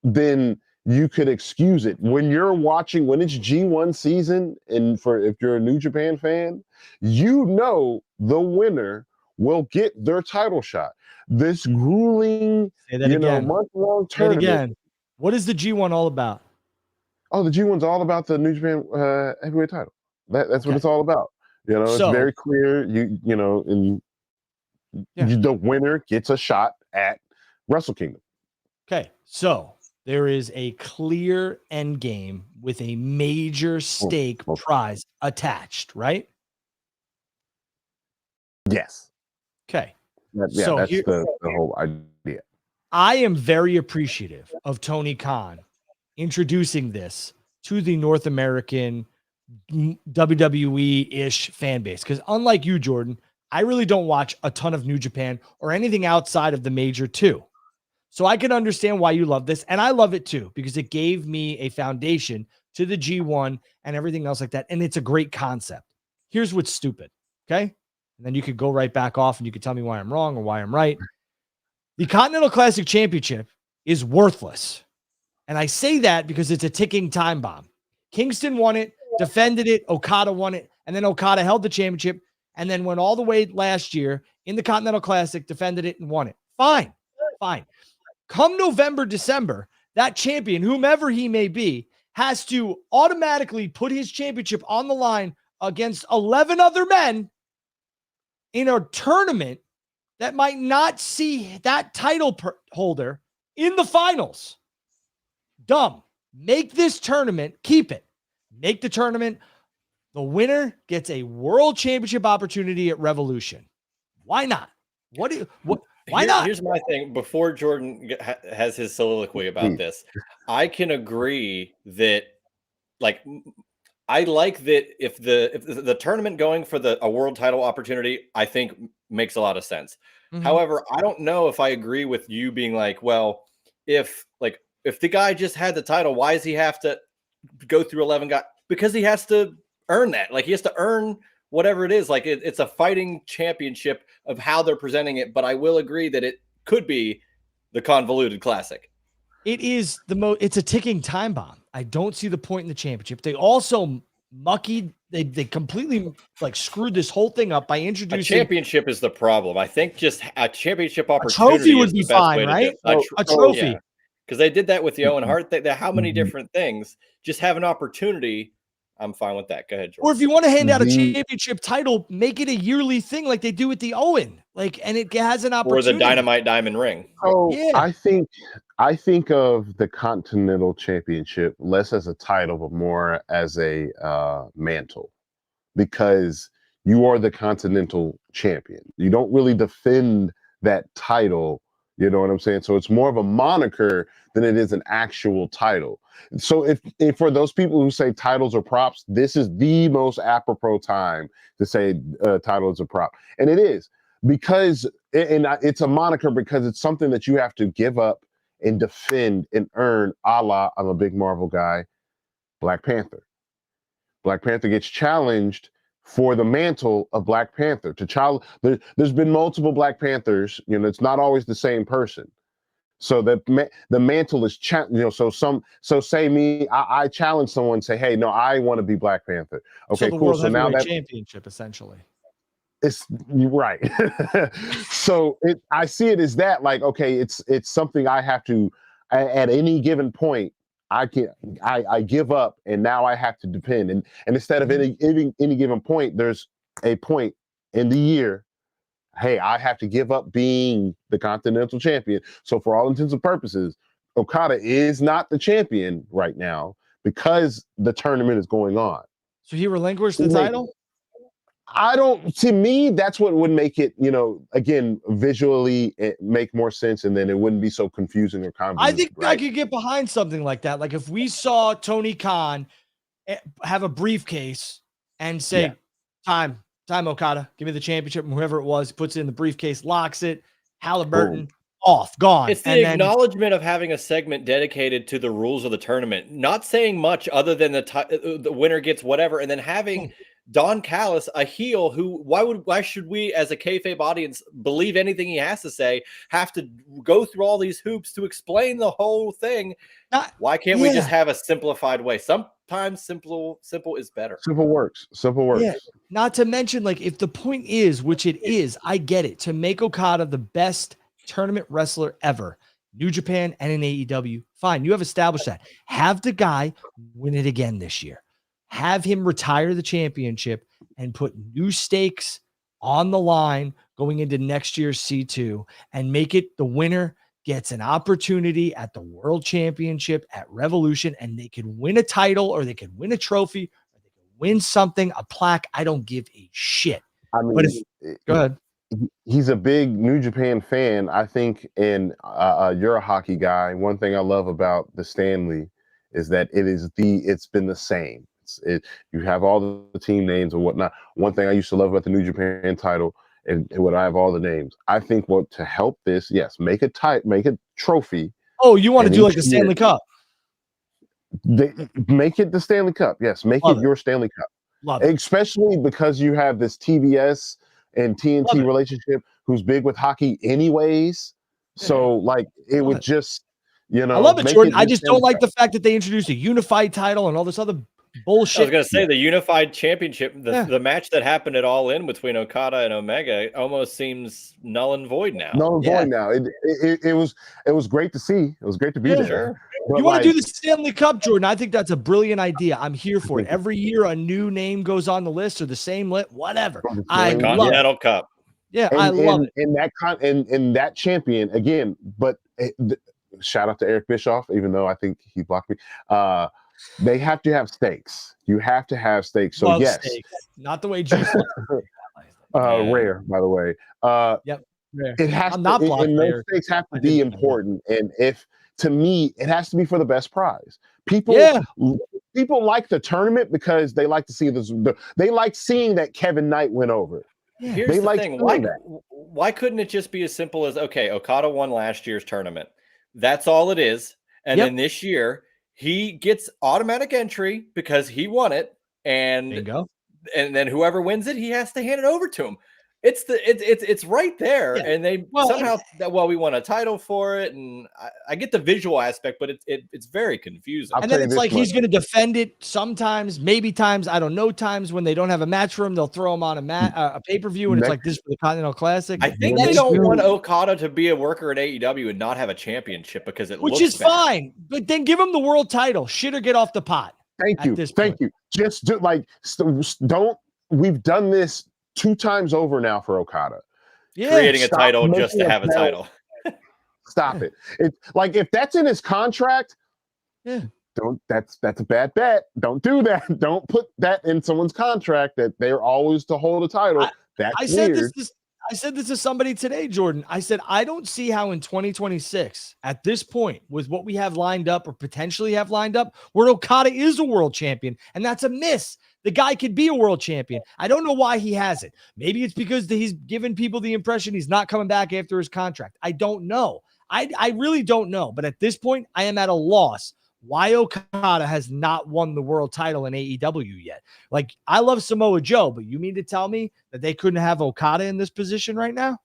then you could excuse it. When you're watching, when it's G1 season, and if you're a New Japan fan, the winner will get their title shot. This grueling, month-long tournament. Again. What is the G1 all about? Oh, the G1's all about the New Japan heavyweight title. That's what it's all about. It's very clear. The winner gets a shot at Wrestle Kingdom. Okay, so there is a clear end game with a major stake prize attached, right? Yes. Okay. That's the whole idea. I am very appreciative of Tony Khan introducing this to the North American WWE-ish fan base, because unlike you, Jordan, I really don't watch a ton of New Japan or anything outside of the major two. So I can understand why you love this. And I love it too, because it gave me a foundation to the G1 and everything else like that. And it's a great concept. Here's what's stupid. Okay. And then you could go right back off and you could tell me why I'm wrong or why I'm right. The Continental Classic Championship is worthless. And I say that because it's a ticking time bomb. Kingston won it, defended it. Okada won it. And then Okada held the championship and then went all the way last year in the Continental Classic, defended it and won it. Fine. Come November, December, that champion, whomever he may be, has to automatically put his championship on the line against 11 other men in a tournament that might not see that title holder in the finals. Dumb. Make this tournament, keep it. Make the tournament. The winner gets a world championship opportunity at Revolution. Why not? Why not? Here's my thing. Before Jordan has his soliloquy about this, I can agree that, like, I like that if the tournament going for a world title opportunity, I think makes a lot of sense. Mm-hmm. However, I don't know if I agree with you being like, well, if the guy just had the title, why does he have to go through 11 guys? Because he has to earn that. Like, he has to earn whatever it is. Like, it's a fighting championship of how they're presenting it. But I will agree that it could be the convoluted classic. It is it's a ticking time bomb. I don't see the point in the championship. They also they completely screwed this whole thing up by introducing a championship is the problem. I think just a championship opportunity, a trophy would be fine, right? A trophy. Because they did that with the Owen Hart. How many different things? Just have an opportunity. I'm fine with that. Go ahead, George. Or if you want to hand out a championship title, make it a yearly thing like they do with the Owen. And it has an opportunity. Or the Dynamite Diamond Ring. Oh, yeah. I think of the Continental Championship less as a title, but more as a mantle, because you are the Continental Champion. You don't really defend that title. You know what I'm saying? So it's more of a moniker than it is an actual title. So if for those people who say titles are props, this is the most apropos time to say title is a prop. And it is, because it's a moniker because it's something that you have to give up and defend and earn, a la, I'm a big Marvel guy, Black Panther. Black Panther gets challenged for the mantle of Black Panther. There's been multiple Black Panthers. You know, it's not always the same person. So the mantle is, so say me, I challenge someone, say, hey, no, I want to be Black Panther. Okay, so the cool. World So now Heavyweight that Championship, essentially. it's right. So I see it as that, like, okay, it's something I have to, at any given point, I give up, and now I have to depend. And instead of any given point, there's a point in the year, hey, I have to give up being the Continental Champion. So for all intents and purposes, Okada is not the champion right now because the tournament is going on. So he relinquished the title? To me, that's what would make it, again, visually make more sense, and then it wouldn't be so confusing or convoluted. I think I could get behind something like that. Like if we saw Tony Khan have a briefcase and say, time, Okada, give me the championship, and whoever it was puts it in the briefcase, locks it, Halliburton, off, gone. It's the acknowledgement of having a segment dedicated to the rules of the tournament, not saying much other than the winner gets whatever, and then having Don Callis, a heel who, why should we as a kayfabe audience believe anything he has to say, have to go through all these hoops to explain the whole thing? Why can't we just have a simplified way? Sometimes simple is better. Simple works. Yeah. Not to mention, like, if the point is, which it is, I get it, to make Okada the best tournament wrestler ever, New Japan and in AEW, fine. You have established that. Have the guy win it again this year. Have him retire the championship and put new stakes on the line going into next year's C2, and make it the winner gets an opportunity at the World Championship at Revolution, and they could win a title, or they could win a trophy, or they could win something, a plaque. I don't give a shit. I mean, but go ahead. He's a big New Japan fan, I think, and you're a hockey guy. One thing I love about the Stanley is that it's been the same. You have all the team names and whatnot. One thing I used to love about the New Japan title, and when I have all the names, I think to help this, yes, make a trophy. Oh, you want to do like the Stanley Cup? Make it the Stanley Cup. Yes, make it your Stanley Cup. Love it. Especially because you have this TBS and TNT relationship, who's big with hockey anyways. So like it would just, I love it, Jordan. I just don't like the fact that they introduced a unified title and all this other bullshit. I was going to say the unified championship, the match that happened at All In between Okada and Omega almost seems null and void now. Null and void now. It was great to see. It was great to be there. Sure. You want to do the Stanley Cup, Jordan? I think that's a brilliant idea. I'm here for it. Every year a new name goes on the list, or the same list, whatever. I love Continental Cup. Yeah, I love it. And that champion again, but shout out to Eric Bischoff, even though I think he blocked me. They have to have stakes. You have to have stakes. So yes, stakes. Not the way Juice. Rare, by the way. Yep. Rare. It has and those stakes have to be important. And to me, it has to be for the best prize. People like the tournament because they like to see they like seeing that Kevin Knight went over. Here's the thing. Why couldn't it just be as simple as, okay, Okada won last year's tournament. That's all it is. And then this year he gets automatic entry because he won it. And then whoever wins it, he has to hand it over to him. It's right there, and they somehow we won a title for it, and I get the visual aspect, but it's very confusing. And then it's like he's going to defend it sometimes, maybe times, I don't know, times when they don't have a match for him, they'll throw him on a pay-per-view, and it's like this for the Continental Classic. I think they don't want Okada to be a worker at AEW and not have a championship because which is bad. Fine, but then give him the world title. Shit or get off the pot. Thank you. Just don't. We've done this 2 times over now for Okada. Creating a title just to have a title. Stop it. It's like, if that's in his contract, that's a bad bet. Don't do that. Don't put that in someone's contract that they're always to hold a title. I said this to somebody today, Jordan. I said, I don't see how in 2026, at this point, with what we have lined up or potentially have lined up, where Okada is a world champion, and that's a miss. The guy could be a world champion. I don't know why he hasn't. Maybe it's because he's given people the impression he's not coming back after his contract. I don't know. I really don't know. But at this point, I am at a loss. why Okada has not won the world title in AEW yet. Like, I love Samoa Joe, but you mean to tell me that they couldn't have Okada in this position right now?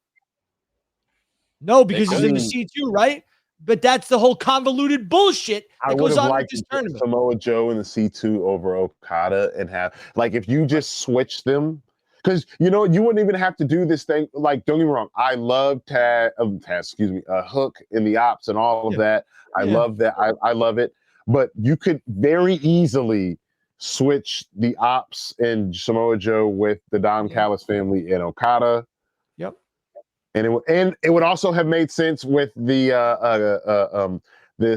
No, because he's in the C2, right? But that's the whole convoluted bullshit that goes on with this tournament. Samoa Joe in the C2 over Okada and have, like, if you just switch them, because you wouldn't even have to do this thing. Like, don't get me wrong, I love Hook in the ops and all of that. I love that. I love it. But you could very easily switch the ops and Samoa Joe with the Don Callis family and Okada. Yep. And it would also have made sense with the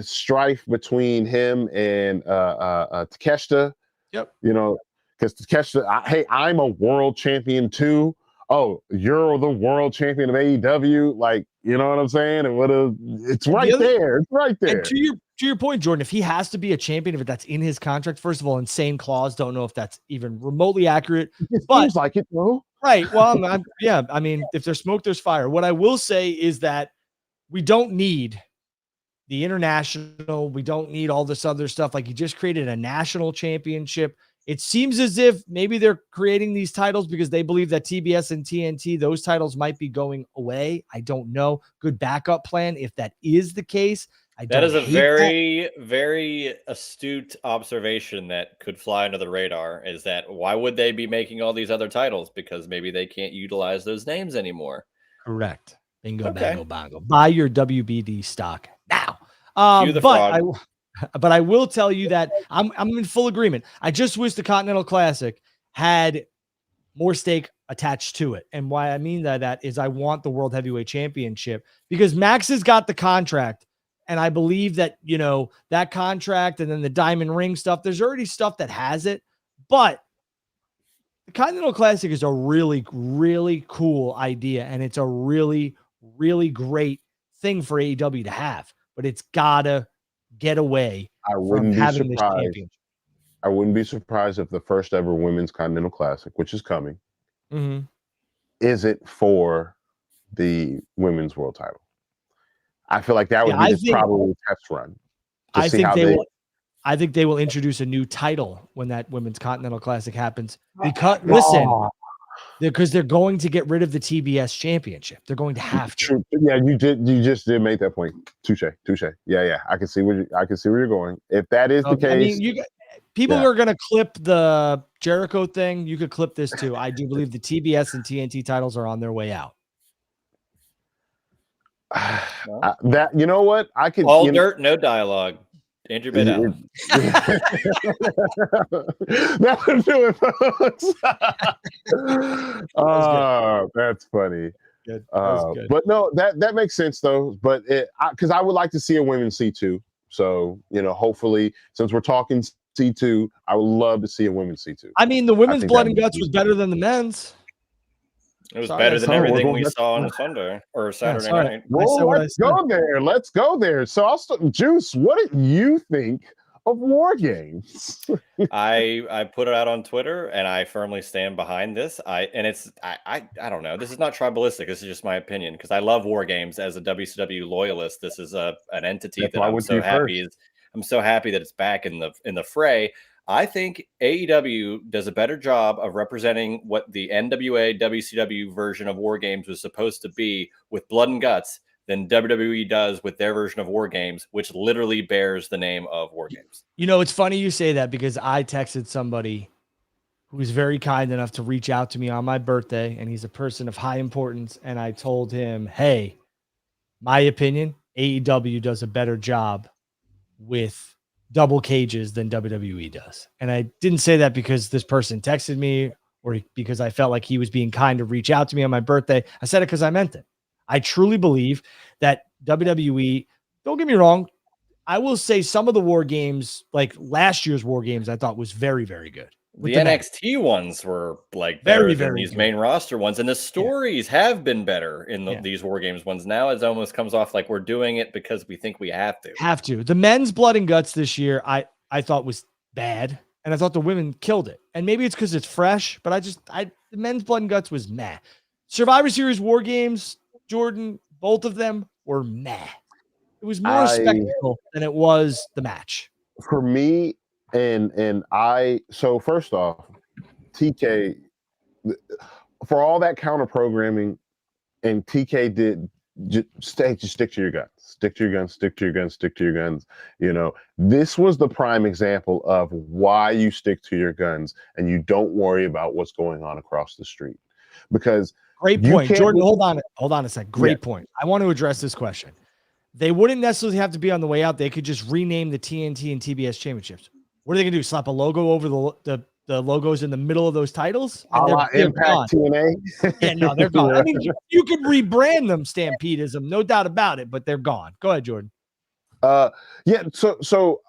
strife between him and Takeshita. Yep. Because Takeshita, hey, I'm a world champion too. Oh, you're the world champion of AEW. Like, you know what I'm saying? It's right there. It's right there. And to your point, Jordan, if he has to be a champion, if that's in his contract, first of all, insane clause. Don't know if that's even remotely accurate. It seems like it, though. Right. Well, I mean, if there's smoke, there's fire. What I will say is that we don't need the international. We don't need all this other stuff. Like, he just created a national championship. It seems as if maybe they're creating these titles because they believe that TBS and TNT, those titles might be going away. I don't know. Good backup plan if that is the case. That is a very, very astute observation that could fly under the radar, is that why would they be making all these other titles? Because maybe they can't utilize those names anymore. Correct. Bingo, bango, bongo. Buy your WBD stock now. But I will tell you that I'm in full agreement. I just wish the Continental Classic had more stake attached to it. And why I mean that is I want the World Heavyweight Championship because Max has got the contract. And I believe that, that contract and then the diamond ring stuff, there's already stuff that has it. But the Continental Classic is a really, really cool idea. And it's a really, really great thing for AEW to have. But it's got to get away from having this championship. I wouldn't be surprised if the first ever Women's Continental Classic, which is coming, is it for the Women's World Title. I feel like that would be probably a test run. I think they will introduce a new title when that Women's Continental Classic happens. Because they're going to get rid of the TBS Championship. They're going to have to. True. Yeah, you just did make that point. Touche. Yeah. I can see where you're going. If that is the case, people are going to clip the Jericho thing. You could clip this too. I do believe the TBS and TNT titles are on their way out. That you know what I can dirt, no dialogue. Andrew Bedell. That would do it, folks. That's funny. Good. But no, that makes sense though. But because I would like to see a women's C2. So hopefully, since we're talking C2, I would love to see a women's C2. I mean, the women's blood and guts was better than the men's. It was better than everything we saw on Sunday or Saturday night. Well, let's go there. Let's go there. So, Juice, what do you think of War Games? I put it out on Twitter, and I firmly stand behind this. I don't know. This is not tribalistic. This is just my opinion because I love War Games as a WCW loyalist. This is an entity that I'm so happy. I'm so happy that it's back in the fray. I think AEW does a better job of representing what the NWA WCW version of War Games was supposed to be with blood and guts than WWE does with their version of War Games, which literally bears the name of War Games. It's funny you say that because I texted somebody who was very kind enough to reach out to me on my birthday, and he's a person of high importance, and I told him, hey, my opinion, AEW does a better job with double cages than WWE does. And I didn't say that because this person texted me or because I felt like he was being kind to reach out to me on my birthday. I said it because I meant it. I truly believe that WWE, don't get me wrong, I will say some of the War Games, like last year's War Games, I thought was very, very good. The NXT ones were like better than these main roster ones, and the stories have been better in these War Games ones. Now it almost comes off like we're doing it because we think we have to. The men's blood and guts this year, I thought was bad, and I thought the women killed it. And maybe it's because it's fresh, but the men's blood and guts was meh. Survivor Series War Games, Jordan, both of them were meh. It was more spectacle than it was the match. for me, and I. So first off, TK, for all that counter programming, and TK did just stick to your guns, stick to your guns, stick to your guns, stick to your guns. You know, this was the prime example of why you stick to your guns and you don't worry about what's going on across the street. Because great point, Jordan. Hold on a sec. Great point. I want to address this question. They wouldn't necessarily have to be on the way out. They could just rename the TNT and TBS championships. What are they gonna do? Slap a logo over the logos in the middle of those titles? And they're Impact TNA. Yeah, no, they're gone. I mean, you could rebrand them Stampedism, no doubt about it, but they're gone. Go ahead, Jordan. Yeah. So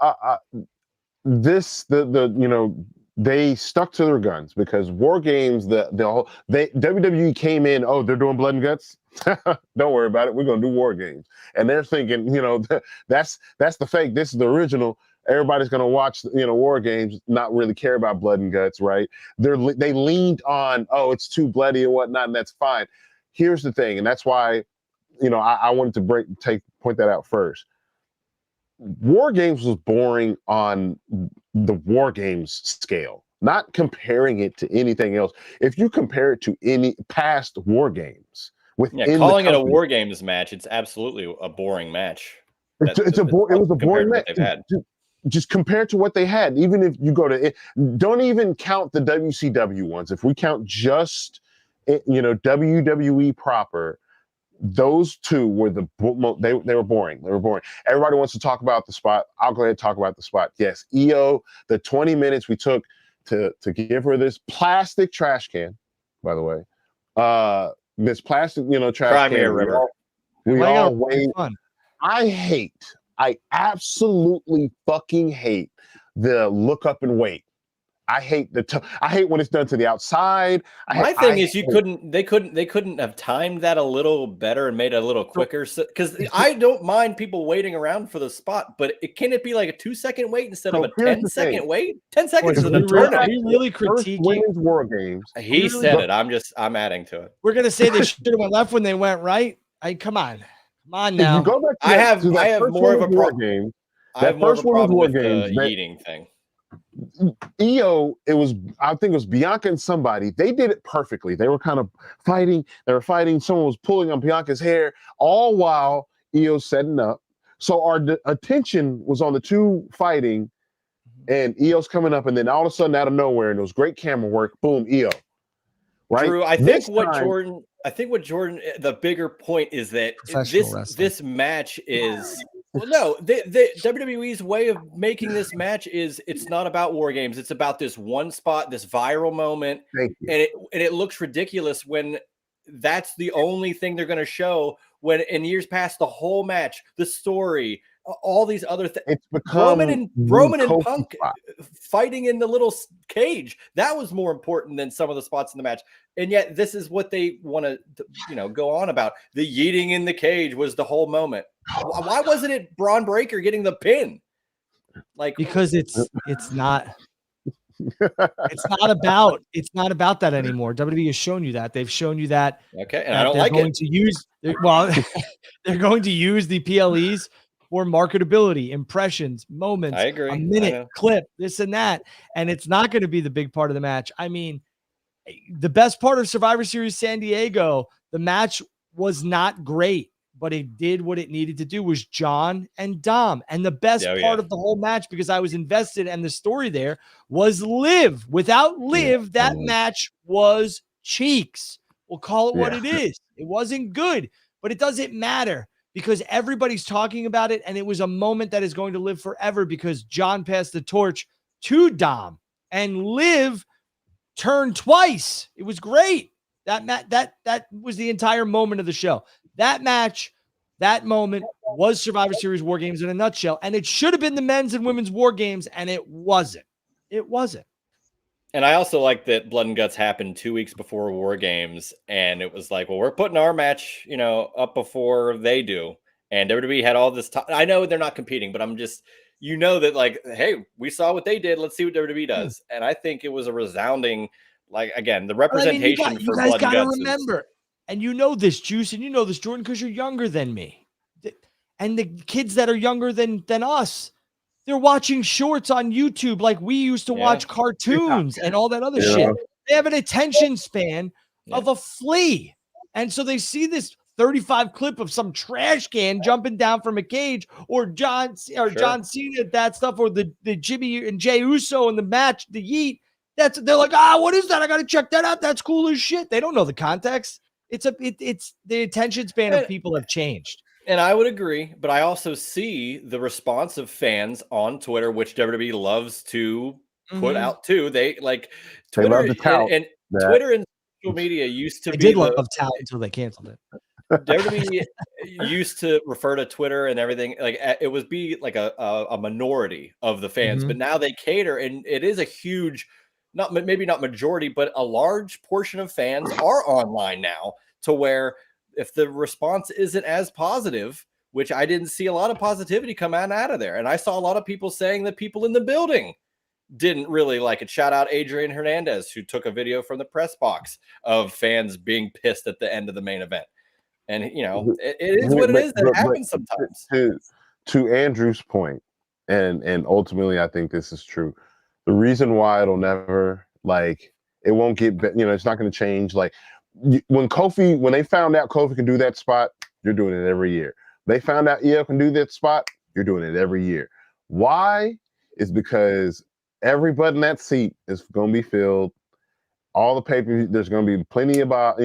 they stuck to their guns because War Games, WWE came in. Oh, they're doing blood and guts. Don't worry about it. We're gonna do War Games, and they're thinking, that's the fake. This is the original. Everybody's gonna watch, War Games, not really care about blood and guts, right? They leaned on, oh, it's too bloody and whatnot, and that's fine. Here's the thing, and that's why, I wanted to point that out first. War Games was boring on the War Games scale, not comparing it to anything else. If you compare it to any past War Games, calling it a War Games match, it's absolutely a boring match. It was a boring match. Just compared to what they had. Even if you go to it, don't even count the WCW ones. If we count just, WWE proper, those two were they were boring. They were boring. Everybody wants to talk about the spot. I'll go ahead and talk about the spot. Yes, Io, the 20 minutes we took to give her this plastic trash can, by the way, this plastic, trash can. River. We all wait. I absolutely fucking hate the look up and wait. I hate I hate when it's done to the outside. My thing is they couldn't have timed that a little better and made it a little quicker. Because I don't mind people waiting around for the spot, but can it be like a 2-second wait instead of a 10-second wait? 10 seconds is an eternity. Are you really critiquing Women's War Games? He said it. I'm adding to it. We're gonna say they should have went left when they went right. Come on now. Go back to I have more of a problem. I have more of a problem with the eating thing. Io, I think it was Bianca and somebody. They did it perfectly. They were kind of fighting. Someone was pulling on Bianca's hair, all while Io's setting up. So our attention was on the two fighting, and Io's coming up, and then all of a sudden, out of nowhere, and it was great camera work. Boom, Io. Right. Drew, I think what Jordan, the bigger point is that this match is. Well, no, the WWE's way of making this match is it's not about War Games. It's about this one spot, this viral moment, and it looks ridiculous when that's the only thing they're going to show. When in years past, the whole match, the story, all these other things. It's become Roman and Punk fighting in the little cage. That was more important than some of the spots in the match. And yet, this is what they want to, go on about. The yeeting in the cage was the whole moment. Why wasn't it Braun Breaker getting the pin? Because it's not about that anymore. WWE has shown you that. They've shown you that. Okay, and I don't like it. They're going to use the PLEs for marketability, impressions, moments. I agree. A minute clip, this and that, and it's not going to be the big part of the match. I mean, the best part of Survivor Series San Diego, the match was not great, but it did what it needed to do, was John and Dom. And the best part of the whole match, because I was invested, and the story there was Liv. Without Liv, that match was cheeks. We'll call it what it is. It wasn't good, but it doesn't matter because everybody's talking about it, and it was a moment that is going to live forever because John passed the torch to Dom, and Liv turned twice. It was great. That was the entire moment of the show. That match, that moment was Survivor Series War Games in a nutshell, and it should have been the men's and women's War Games, and it wasn't. It wasn't. And I also like that Blood and Guts happened 2 weeks before War Games, and it was like, well, we're putting our match, up before they do. And WWE had all this time. I know they're not competing, but I'm just, that hey, we saw what they did. Let's see what WWE does. And I think it was a resounding, again, the representation for Blood and Guts. You guys got to remember. And you know this, Juice, and you know this, Jordan, because you're younger than me. And the kids that are younger than us, They're watching shorts on YouTube like we used to watch cartoons and all that other shit. They have an attention span of a flea. And so they see this 35 clip of some trash can jumping down from a cage, or John Cena, that stuff, or the Jimmy and Jey Uso in the match, the Yeet. They're like, what is that? I gotta check that out. That's cool as shit. They don't know the context. It's the attention span of people have changed. And I would agree, but I also see the response of fans on Twitter, which WWE loves to put out too. They like Twitter and Twitter and social media used to be. Did love tout until they canceled it. WWE used to refer to Twitter and everything like it was be like a minority of the fans, but now they cater, and it is a huge, maybe not majority, but a large portion of fans are online now, to where if the response isn't as positive, which I didn't see a lot of positivity come out of there. And I saw a lot of people saying that people in the building didn't really like it. Shout out Adrian Hernandez, who took a video from the press box of fans being pissed at the end of the main event. And, it is what it is. That happens sometimes. To Andrew's point, and ultimately, I think this is true. The reason why it'll never, it won't get, it's not going to change. When they found out Kofi can do that spot, you're doing it every year. They found out EL can do that spot, you're doing it every year. Why? Is because everybody in that seat is going to be filled. All the paper, there's going to be plenty about,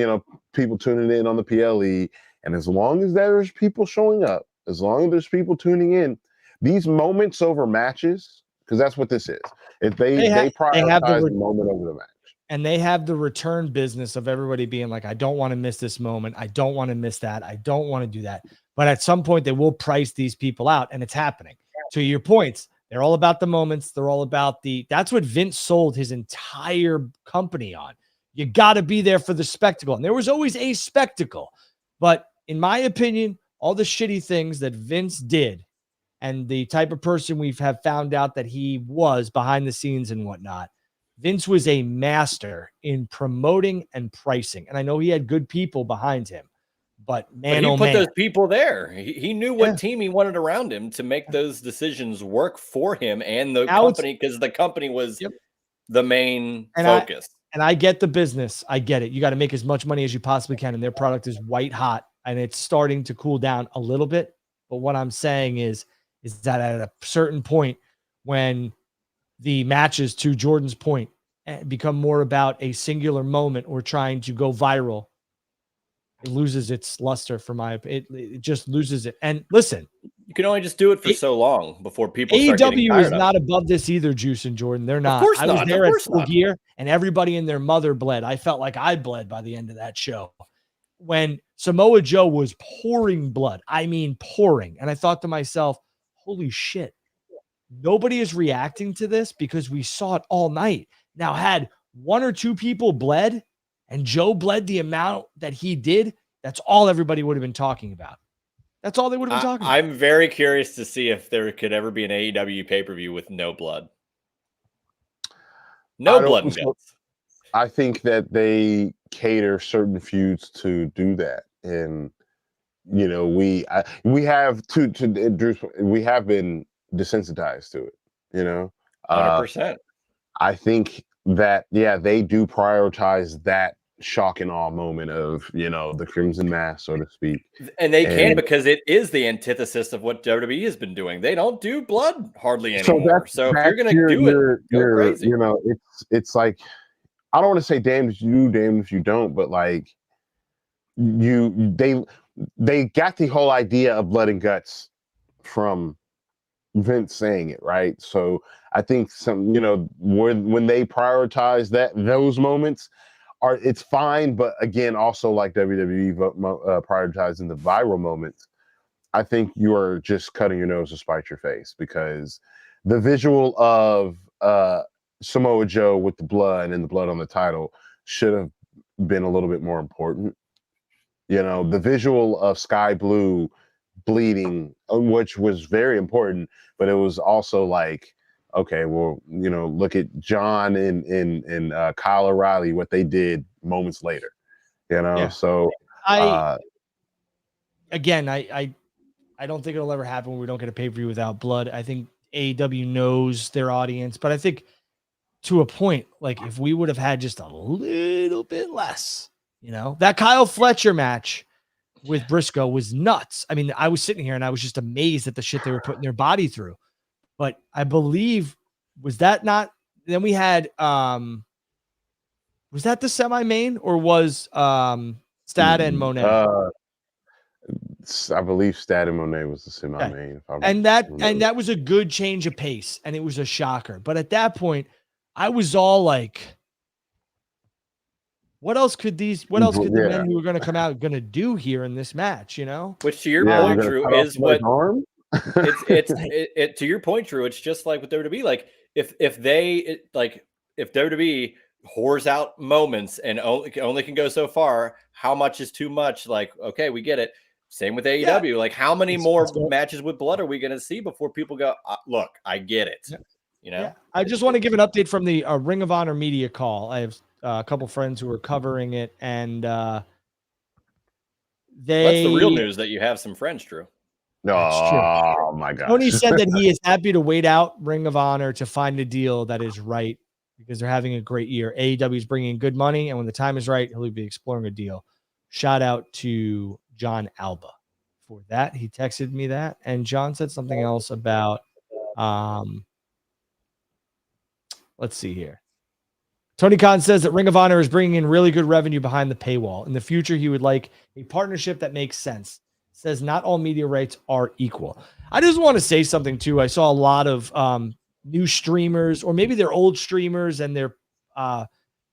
people tuning in on the PLE. And as long as there's people showing up, as long as there's people tuning in, these moments over matches, because that's what this is. If they prioritize the moment over the match. And they have the return business of everybody being like, I don't want to miss this moment. I don't want to miss that. I don't want to do that. But at some point, they will price these people out, and it's happening. To your points, they're all about the moments. They're all about that's what Vince sold his entire company on. You got to be there for the spectacle. And there was always a spectacle. But in my opinion, all the shitty things that Vince did and the type of person we have found out that he was behind the scenes and whatnot, Vince was a master in promoting and pricing. And I know he had good people behind him, but he put those people there. He knew what team he wanted around him to make those decisions work for him and the company, because the company was the main focus. And I get the business. I get it. You got to make as much money as you possibly can. And their product is white hot, and it's starting to cool down a little bit. But what I'm saying is that at a certain point, when the matches, to Jordan's point, become more about a singular moment or trying to go viral, it loses its luster for it just loses it. And listen, you can only just do it for so long before people start getting tired is not above this either, Juice and Jordan. They're not. Of course I was there at Full Gear, and everybody and their mother bled. I felt like I bled by the end of that show. When Samoa Joe was pouring blood, I mean pouring. And I thought to myself, holy shit, nobody is reacting to this because we saw it all night. Now, had one or two people bled and Joe bled the amount that he did, that's all everybody would have been talking about. That's all they would have been talking about. I'm very curious to see if there could ever be an AEW pay-per-view with no blood. No blood and guts. I think that they cater certain feuds to do that. And, we have we have been desensitized to it, 100%. I think that, they do prioritize that shock and awe moment of, the Crimson Mass, so to speak. And they can, because it is the antithesis of what WWE has been doing. They don't do blood hardly anymore. So if you're going to do it, go crazy. It's like, I don't want to say damned if you do, damned if you don't, but like they got the whole idea of blood and guts from Vince saying it, right? So I think when they prioritize those moments, it's fine. But again, also like WWE prioritizing the viral moments, I think you are just cutting your nose to spite your face, because the visual of Samoa Joe with the blood and the blood on the title should have been a little bit more important. The visual of Sky Blue bleeding, which was very important, but it was also like, okay, well, look at John and Kyle O'Reilly, what they did moments later, So I don't think it'll ever happen when we don't get a pay-per-view without blood. I think AEW knows their audience, but I think to a point, like if we would have had just a little bit less, that Kyle Fletcher match with Briscoe was nuts. I mean, I was sitting here and I was just amazed at the shit they were putting their body through. But I believe, was that not, then we had, was that the semi-main or was Stad and Monet? I believe Stad and Monet was the semi-main. Okay. And that was a good change of pace, and it was a shocker. But at that point, I was all like, what else could the men who are going to come out going to do here in this match, Which to your point, Drew, is what arm? To your point, Drew, it's just like with WWE. Like if WWE whores out moments and only can go so far, how much is too much? Like, okay, we get it. Same with AEW. Like, how many more matches with blood are we going to see before people go, look, I get it. Yeah. I just want to give an update from the Ring of Honor media call. I have a couple friends who are covering it, and that's the real news, that you have some friends, Drew. Oh my God. Tony said that he is happy to wait out Ring of Honor to find a deal that is right, because they're having a great year. AEW is bringing in good money, and when the time is right, he'll be exploring a deal. Shout out to John Alba for that. He texted me that, and John said something else about let's see here. Tony Khan says that Ring of Honor is bringing in really good revenue behind the paywall. In the future, he would like a partnership that makes sense. Says not all media rights are equal. I just want to say something too. I saw a lot of new streamers, or maybe they're old streamers, and they're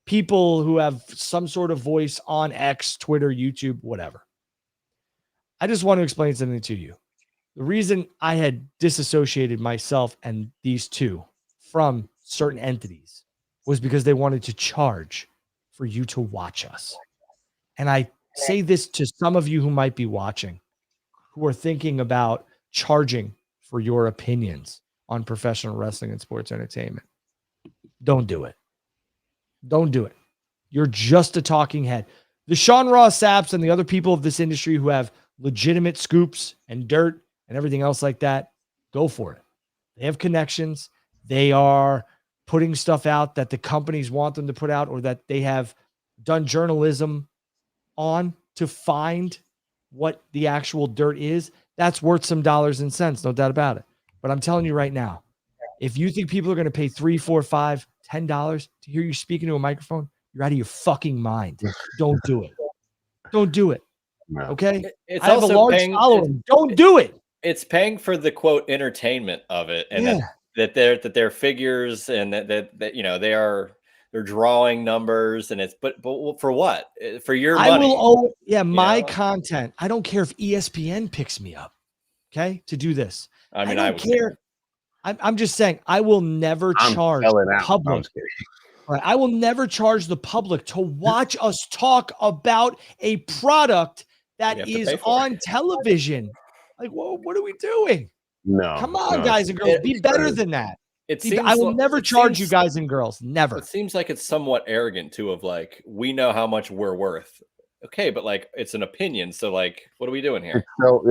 people who have some sort of voice on X, Twitter, YouTube, whatever. I just want to explain something to you. The reason I had disassociated myself and these two from certain entities was because they wanted to charge for you to watch us. And I say this to some of you who might be watching, who are thinking about charging for your opinions on professional wrestling and sports entertainment. Don't do it. Don't do it. You're just a talking head. The Sean Ross Sapps and the other people of this industry who have legitimate scoops and dirt and everything else like that, go for it. They have connections. They are putting stuff out that the companies want them to put out, or that they have done journalism on to find what the actual dirt is. That's worth some dollars and cents, no doubt about it. But I'm telling you right now, if you think people are going to pay $3, $4, $5, $10 to hear you speak into a microphone, you're out of your fucking mind. Don't do it. Don't do it. Okay? It's I have a large following. Don't do it. It's paying for the quote entertainment of it, and that they're figures, and that they're drawing numbers, and it's but for what? For your money. I will my content. I don't care if ESPN picks me up, okay, to do this. I mean, I don't care. I'm just saying, I will never charge the public. Right, I will never charge the public to watch us talk about a product that is on television. Like, whoa, what are we doing? No, come on, guys and girls, be better than that. I will never charge you guys and girls. Never. It seems like it's somewhat arrogant too, of like, we know how much we're worth. Okay, but like, it's an opinion. So like, what are we doing here? So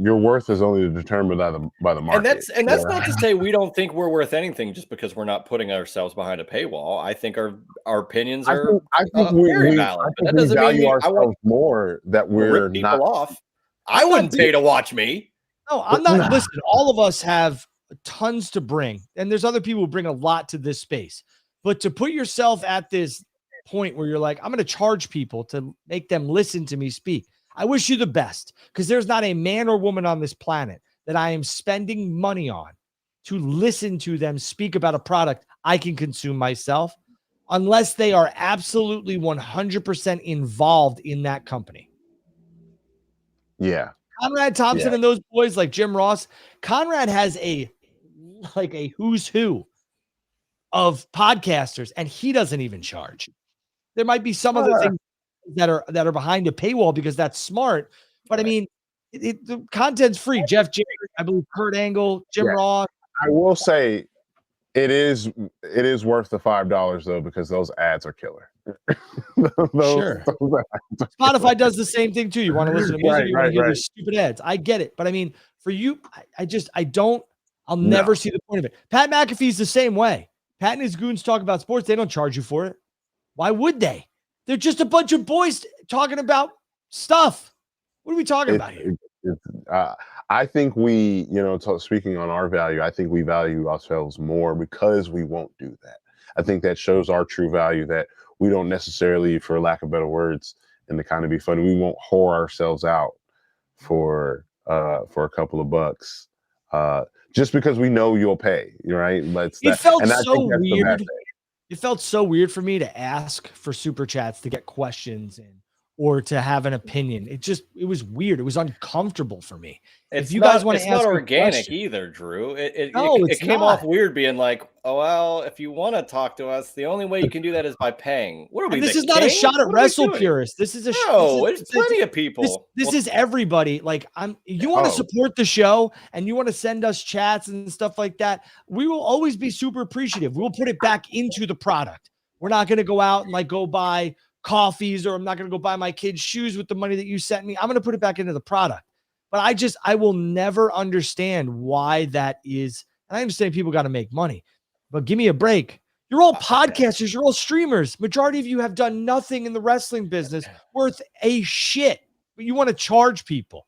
your worth is only determined by the market. And that's not to say we don't think we're worth anything just because we're not putting ourselves behind a paywall. I think our opinions are very valid. But that doesn't mean ourselves more that we're not off. I wouldn't pay to watch me. No, I'm not. Listen, all of us have tons to bring, and there's other people who bring a lot to this space. But to put yourself at this point where you're like, I'm going to charge people to make them listen to me speak, I wish you the best, because there's not a man or woman on this planet that I am spending money on to listen to them speak about a product I can consume myself, unless they are absolutely 100% involved in that company. Yeah. Conrad Thompson and those boys like Jim Ross. Conrad has a who's who of podcasters, and he doesn't even charge. There might be some other things that are behind a paywall because that's smart. But I mean, the content's free. Jeff Jarrett, I believe Kurt Angle, Jim Ross. I will say it is worth the $5 though, because those ads are killer. Sure. Spotify does the same thing too. You want to listen to music, you want to hear these stupid ads. I get it. But I mean, for you, I don't I'll never see the point of it. Pat McAfee's the same way. Pat and his goons talk about sports. They don't charge you for it. Why would they? They're just a bunch of boys talking about stuff. What are we talking about here? I think we, speaking on our value, I think we value ourselves more because we won't do that. I think that shows our true value, that we don't necessarily, for lack of better words, and to kind of be funny, we won't whore ourselves out for a couple of bucks. Just because we know you'll pay, right? It felt so weird. It felt so weird for me to ask for super chats to get questions in or to have an opinion. It was weird. It was uncomfortable for me. If you guys want to ask, it's not organic either, Drew. It came off weird being like, oh, well, if you want to talk to us, the only way you can do that is by paying. What are we? This is not a shot at Wrestle Purists. This is it's plenty of people. This is everybody. Like, you want to support the show and you want to send us chats and stuff like that. We will always be super appreciative. We'll put it back into the product. We're not going to go out and go buy coffees, or I'm not going to go buy my kids shoes with the money that you sent me. I'm going to put it back into the product. But I will never understand why that is. And I understand people got to make money, but give me a break. You're all podcasters. You're all streamers. Majority of you have done nothing in the wrestling business worth a shit, but you want to charge people.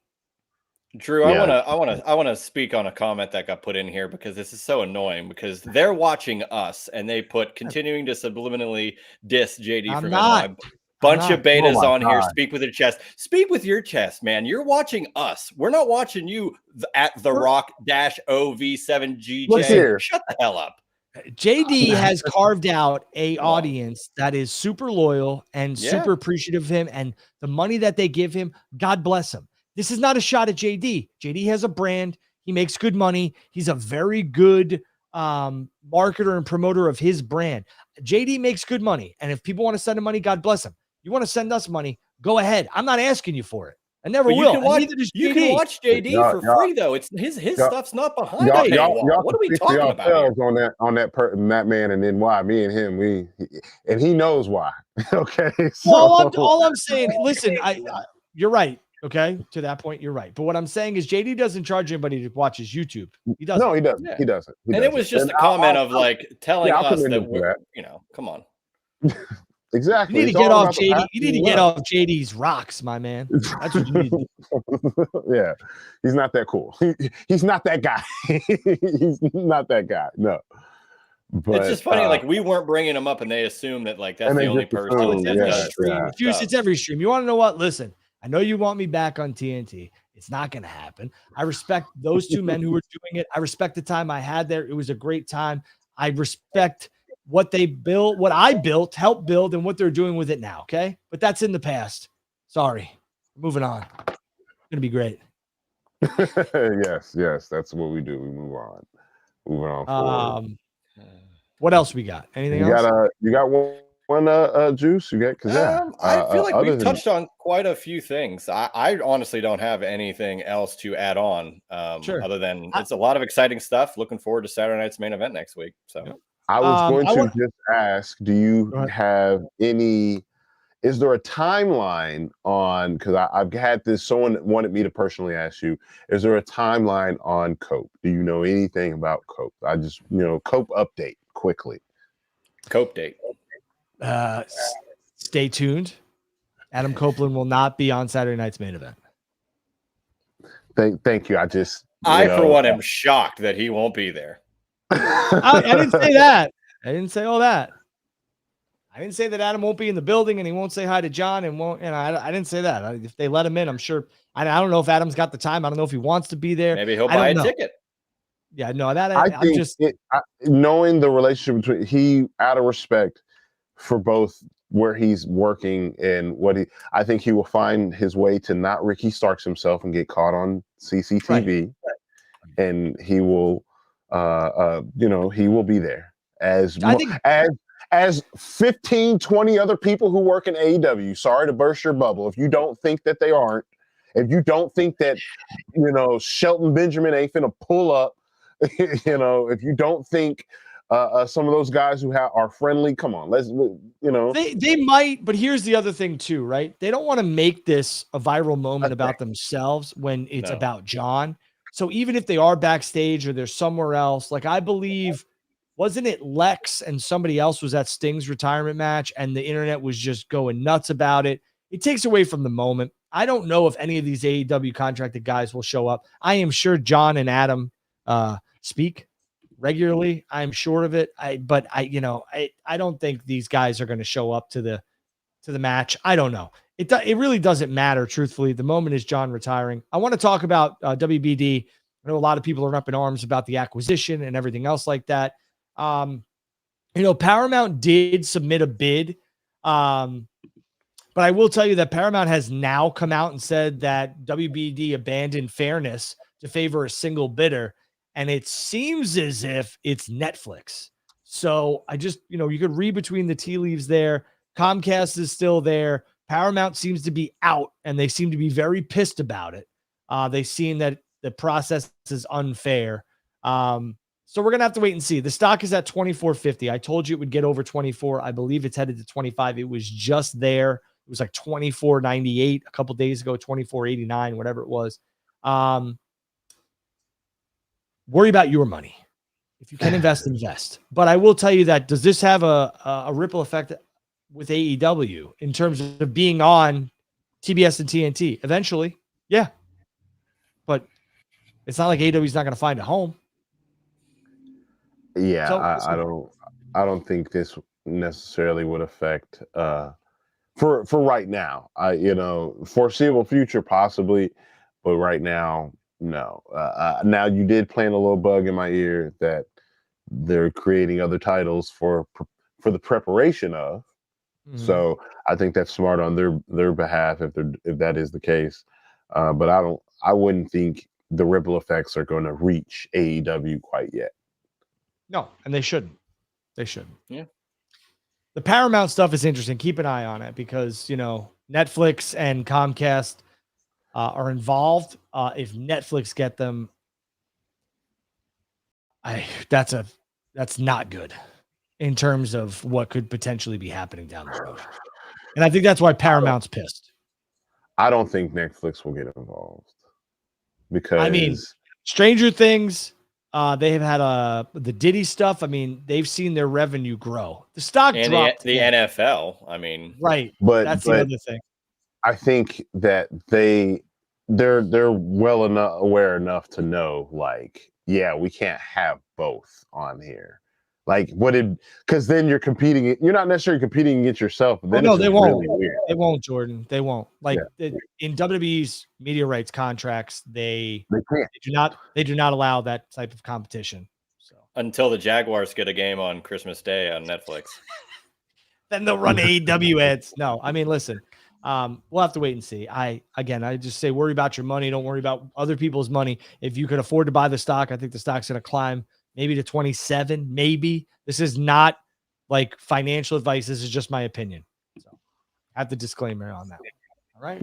Drew, I want to speak on a comment that got put in here because this is so annoying because they're watching us and they put continuing to subliminally diss JD from NY. Bunch of betas on here. Speak with your chest. Speak with your chest, man. You're watching us. We're not watching you at the Rock-OV7GJ. Shut the hell up. JD has carved out a audience that is super loyal and super appreciative of him, and the money that they give him, God bless him. This is not a shot at JD. JD has a brand. He makes good money. He's a very good marketer and promoter of his brand. JD makes good money. And if people want to send him money, God bless him. You want to send us money, go ahead. I'm not asking you for it. I never will. You can watch JD for free, though. It's his stuff's not behind that paywall. What are we talking about? On that man and then why me and him, and he knows why. Okay. So. Well, all I'm saying, listen, you're right. Okay, to that point, you're right. But what I'm saying is, JD doesn't charge anybody to watch his YouTube. He doesn't. No, he doesn't. Yeah. He doesn't. And it was just a comment of telling us that we're, come on. Exactly. You need to get off JD. You need to get off JD's rocks, my man. That's what you need. Yeah, he's not that cool. He's not that guy. He's not that guy. No. But, it's just funny, we weren't bringing him up, and they assume that that's the only person. It's every stream. You want to know what? Listen. I know you want me back on TNT. It's not going to happen. I respect those two men who were doing it. I respect the time I had there. It was a great time. I respect what they built, what I built, helped build, and what they're doing with it now. Okay. But that's in the past. Sorry. Moving on. It's going to be great. Yes. That's what we do. We move on. Moving on forward. What else we got? Anything else? You got one juice you get? Because I feel like we've touched on quite a few things. I honestly don't have anything else to add on other than it's a lot of exciting stuff. Looking forward to Saturday night's main event next week. So I was going to just ask, do you have any, is there a timeline on, because I've had this, someone wanted me to personally ask you, is there a timeline on Cope? Do you know anything about Cope? I just, Cope update quickly. Cope date. Stay tuned. Adam Copeland will not be on Saturday night's main event. Thank you. For one, am shocked that he won't be there. I didn't say that. I didn't say all that. I didn't say that Adam won't be in the building and he won't say hi to John and won't. And I didn't say that. If they let him in, I'm sure. I don't know if Adam's got the time. I don't know if he wants to be there. Maybe he'll buy a ticket. Yeah, no, that I'm just knowing the relationship between out of respect for both where he's working and I think he will find his way to not Ricky Starks himself and get caught on CCTV, and he will, he will be there as 15, 20 other people who work in AEW. Sorry to burst your bubble. If you don't think that they aren't, if you don't think that, Shelton Benjamin ain't finna pull up, if you don't think some of those guys who are friendly, come on, they might, but here's the other thing too, right? They don't want to make this a viral moment about themselves when it's about John. So even if they are backstage or they're somewhere else, like I believe, wasn't it Lex and somebody else was at Sting's retirement match and the internet was just going nuts about it? It takes away from the moment. I don't know if any of these AEW contracted guys will show up. I am sure John and Adam speak regularly. I'm sure of it. I don't think these guys are going to show up to the match. I don't know. It really doesn't matter, truthfully. The moment is John retiring. I want to talk about WBD. I know a lot of people are up in arms about the acquisition and everything else like that. Paramount did submit a bid. But I will tell you that Paramount has now come out and said that WBD abandoned fairness to favor a single bidder. And it seems as if it's Netflix. So I just, you could read between the tea leaves there. Comcast is still there. Paramount seems to be out, and they seem to be very pissed about it. They've seen that the process is unfair. So we're going to have to wait and see. The stock is at $24.50. I told you it would get over 24. I believe it's headed to 25. It was just there. It was like $24.98 a couple days ago, $24.89, whatever it was. Worry about your money. If you can invest. But I will tell you that, does this have a ripple effect with AEW in terms of being on TBS and TNT? Eventually, yeah. But it's not like AEW is not going to find a home. Yeah, so, I don't think this necessarily would affect for right now. Foreseeable future possibly, but right now, no. Now you did plant a little bug in my ear that they're creating other titles for the preparation of. Mm-hmm. So I think that's smart on their behalf if that is the case. But I wouldn't think the ripple effects are going to reach AEW quite yet. No, and they shouldn't. They shouldn't. Yeah. The Paramount stuff is interesting. Keep an eye on it because, Netflix and Comcast are involved. If Netflix get them, that's not good in terms of what could potentially be happening down the road. And I think that's why Paramount's pissed. I don't think Netflix will get involved because Stranger Things, they have had the Diddy stuff. They've seen their revenue grow. The stock and dropped. The NFL. Right. But that's the other thing. I think that they're well enough aware enough to know, we can't have both on here. Because then you're competing. You're not necessarily competing against yourself. But then no, they won't. Really weird. They won't, Jordan. They won't. In WWE's media rights contracts, they do not allow that type of competition. So until the Jaguars get a game on Christmas Day on Netflix, then they'll run AEW ads. No, listen. We'll have to wait and see. I just say worry about your money. Don't worry about other people's money. If you can afford to buy the stock, I think the stock's going to climb maybe to 27. Maybe. This is not like financial advice. This is just my opinion. So I have the disclaimer on that. All right.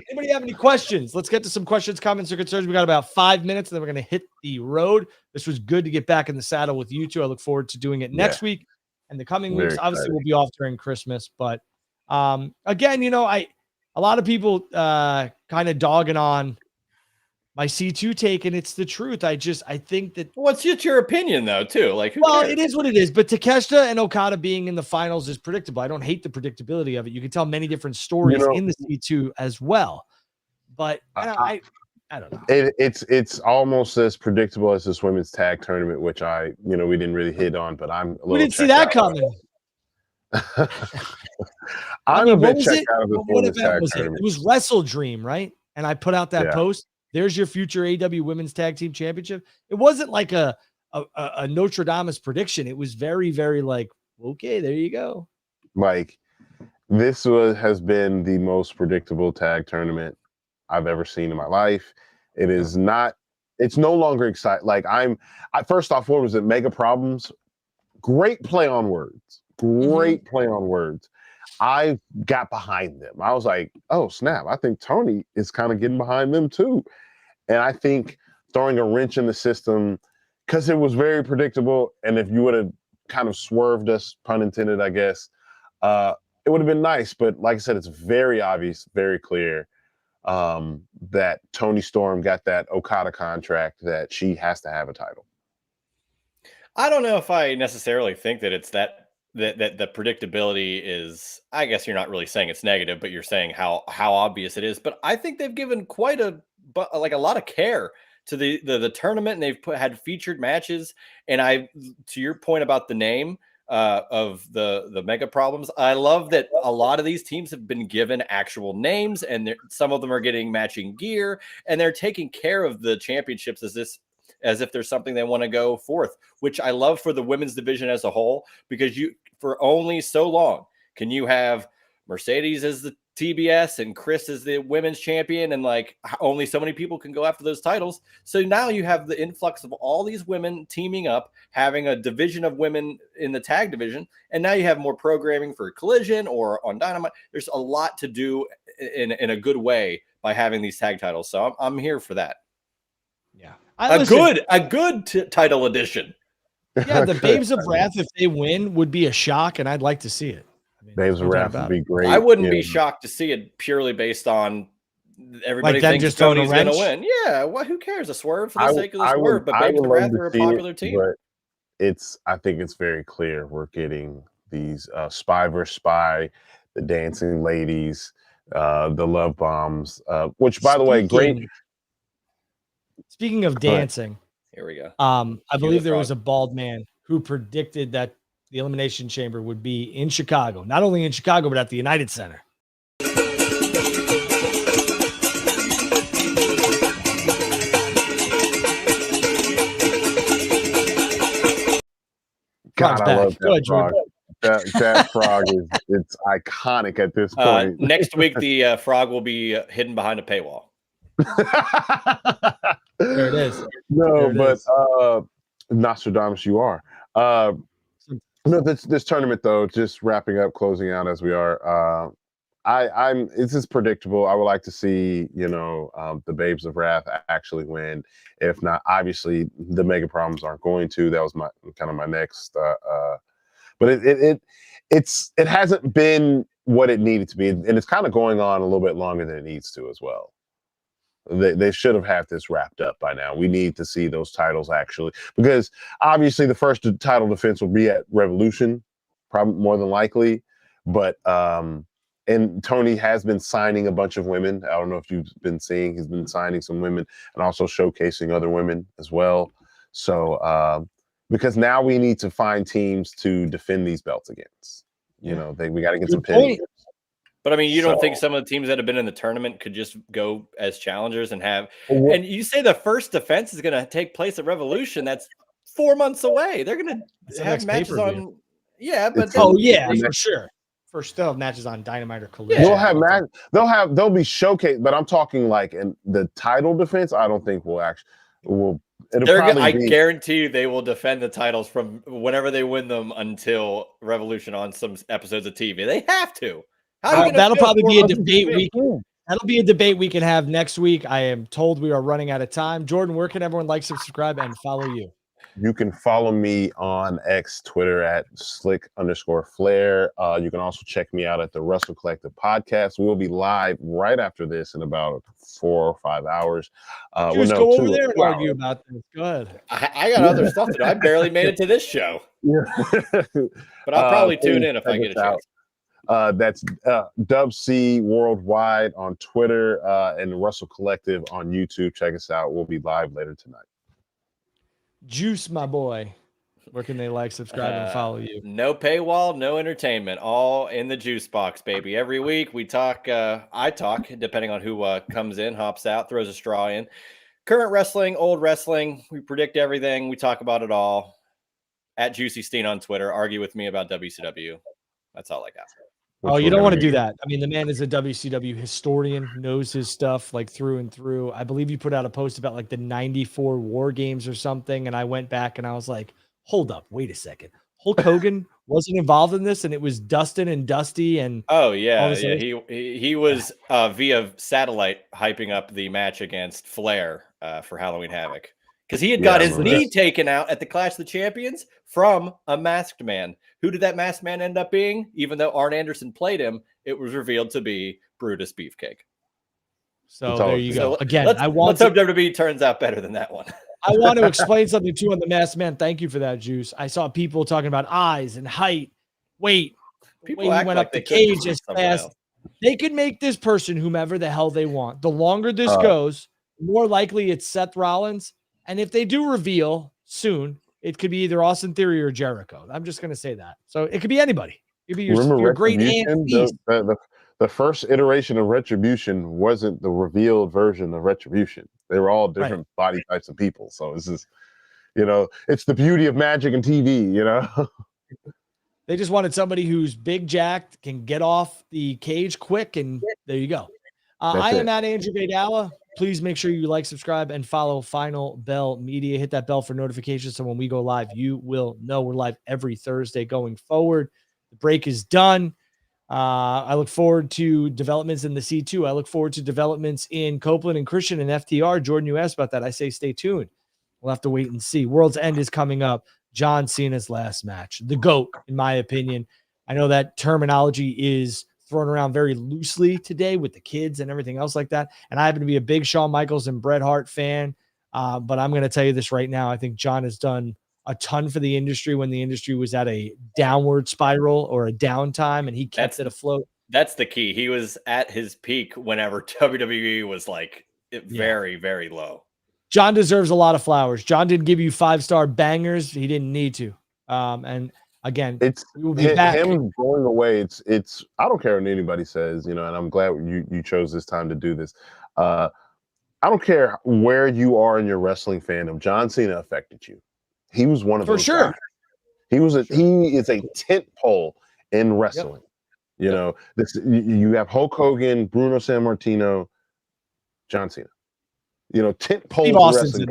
Anybody have any questions? Let's get to some questions, comments, or concerns. We got about 5 minutes, and then we're going to hit the road. This was good to get back in the saddle with you two. I look forward to doing it next week and the coming weeks. Obviously, we'll be off during Christmas, but again, a lot of people kind of dogging on my C2 take, and it's the truth. I think that what's your opinion though, too? Who cares? It is what it is. But Takeshita and Okada being in the finals is predictable. I don't hate the predictability of it. You can tell many different stories in the C2 as well. But I don't know. It's almost as predictable as this women's tag tournament, which we didn't really hit on, but we didn't see that coming. I'm a bit checked out of this women's tag tournament. It was Wrestle Dream, right? And I put out that post. There's your future AEW Women's Tag Team Championship. It wasn't like a Notre Dame's prediction. It was very, very okay, there you go. This has been the most predictable tag tournament I've ever seen in my life. It is not. It's no longer exciting. First off, what was it? Mega Problems. Great play on words. Play on words. I got behind them. I was like, oh, snap. I think Tony is kind of getting behind them too. And I think throwing a wrench in the system, because it was very predictable. And if you would have kind of swerved us, pun intended, I guess, it would have been nice. But like I said, it's very obvious, very clear. that Toni Storm got that Okada contract that she has to have a title. I don't know if I necessarily think that it's that the predictability is. I guess you're not really saying it's negative, but you're saying how obvious it is. But I think they've given quite a lot of care to the tournament, and they've had featured matches. And to your point about the name of the mega problems, I love that a lot of these teams have been given actual names, and some of them are getting matching gear, and they're taking care of the championships as if there's something they want to go forth, which I love for the women's division as a whole, because for only so long can you have Mercedes as the TBS and Chris as the women's champion, and like only so many people can go after those titles. So now you have the influx of all these women teaming up, having a division of women in the tag division, and now you have more programming for Collision or on Dynamite. There's a lot to do in a good way by having these tag titles. So I'm here for that. Yeah. A good title edition. Yeah, the Babes of Wrath, if they win, would be a shock, and I'd like to see it. I mean, Babes of Wrath would be great. I wouldn't be shocked to see it purely based on everybody thinks just Tony's going to win. Yeah, who cares? A swerve for the sake of the swerve. But Babes of Wrath are a popular team. But I think it's very clear we're getting these spy versus spy, the dancing ladies, the love bombs, which, by the way, great. Speaking of dancing, here we go. I believe there was a bald man who predicted that the Elimination Chamber would be in Chicago, not only in Chicago, but at the United Center. God, I love that frog. That frog it's iconic at this point. Next week, the frog will be hidden behind a paywall. There it is. No, but Nostradamus, you are. No, this tournament though, just wrapping up, closing out as we are. This is predictable. I would like to see, the Babes of Wrath actually win. If not, obviously the mega problems aren't going to. That was my next. But it hasn't been what it needed to be, and it's kind of going on a little bit longer than it needs to as well. They should have had this wrapped up by now. We need to see those titles actually, because obviously the first title defense will be at Revolution, probably more than likely. But and Tony has been signing a bunch of women. I don't know if you've been seeing, he's been signing some women and also showcasing other women as well. So because now we need to find teams to defend these belts against. We got to get some pins. But I mean, you don't think some of the teams that have been in the tournament could just go as challengers and have? And you say the first defense is going to take place at Revolution. That's 4 months away. They're going to have matches on. Yeah, but for sure. First, they'll have matches on Dynamite or Collision. They'll have they'll be showcased. But I'm talking like in the title defense. I don't think I guarantee you they will defend the titles from whenever they win them until Revolution on some episodes of TV. They have to. That'll probably be a debate That'll be a debate we can have next week. I am told we are running out of time. Jordan, where can everyone like, subscribe, and follow you? You can follow me on X, Twitter at slick_flair. You can also check me out at the Russell Collective podcast. We'll be live right after this in about 4 or 5 hours. Just go over there and argue about this. Go ahead. I got other stuff to do. I barely made it to this show. Yeah. But I'll probably tune in if I get a chance. That's Dub C Worldwide on Twitter and Russell Collective on YouTube. Check us out. We'll be live later tonight. Juice, my boy. Where can they like, subscribe, and follow you? No paywall, no entertainment. All in the juice box, baby. Every week we talk. I talk, depending on who comes in, hops out, throws a straw in. Current wrestling, old wrestling. We predict everything. We talk about it all. At Juicy Steen on Twitter. Argue with me about WCW. That's all I got. You don't want to do that. I mean, the man is a WCW historian, knows his stuff like through and through. I believe you put out a post about like the 94 War Games or something. And I went back and I was like, hold up, wait a second. Hulk Hogan wasn't involved in this, and it was Dustin and Dusty. And he was via satellite hyping up the match against Flair for Halloween Havoc. Because he had got his knee taken out at the Clash of the Champions from a masked man. Who did that masked man end up being? Even though Arn Anderson played him, it was revealed to be Brutus Beefcake. So there you go. So again, let's hope WWE turns out better than that one. I want to explain something too on the Masked Man. Thank you for that, Juice. I saw people talking about eyes and height, weight. People act went like up the they could cage as fast. else. They could make this person whomever the hell they want. The longer this goes, the more likely it's Seth Rollins. And if they do reveal soon, it could be either Austin Theory or Jericho. I'm just going to say that. So it could be anybody. It could be your great aunt. The first iteration of Retribution wasn't the revealed version of Retribution. They were all different body types of people. So it's just, it's the beauty of magic and TV, They just wanted somebody who's big jacked, can get off the cage quick, and there you go. I am at Andrew Vadala. Please make sure you like, subscribe, and follow Final Bell Media. Hit that bell for notifications so when we go live, you will know. We're live every Thursday going forward. The break is done. I look forward to developments in the C2. I look forward to developments in Copeland and Christian and FTR. Jordan, you asked about that. I say stay tuned. We'll have to wait and see. World's End is coming up. John Cena's last match. The GOAT, in my opinion. I know that terminology is thrown around very loosely today with the kids and everything else like that. And I happen to be a big Shawn Michaels and Bret Hart fan. But I'm going to tell you this right now. I think John has done a ton for the industry when the industry was at a downward spiral or a downtime, and he kept it afloat. That's the key. He was at his peak whenever WWE was like very, very low. John deserves a lot of flowers. John didn't give you 5-star bangers. He didn't need to. And again, we will be back. Him going away. It's I don't care what anybody says, and I'm glad you chose this time to do this. I don't care where you are in your wrestling fandom. John Cena affected you. He was one of those guys. He is a tent pole in wrestling. You have Hulk Hogan, Bruno Sammartino, John Cena. Tent poles in wrestling.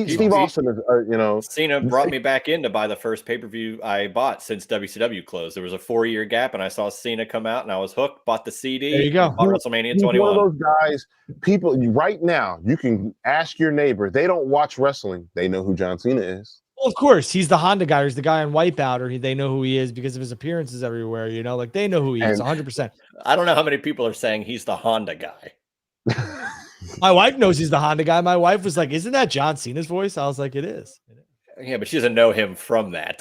Steve Austin is, Cena brought me back in to buy the first pay-per-view I bought since WCW closed. There was a 4-year gap, and I saw Cena come out, and I was hooked. Bought the CD. There you go. Bought WrestleMania 21. One of those guys. People right now, you can ask your neighbor. They don't watch wrestling. They know who John Cena is. Well, of course, he's the Honda guy. He's the guy on Wipeout, or they know who he is because of his appearances everywhere. Like they know who he is 100%. I don't know how many people are saying he's the Honda guy. My wife knows he's the Honda guy. My wife was like, "Isn't that John Cena's voice?" I was like, "It is." Yeah, but she doesn't know him from that.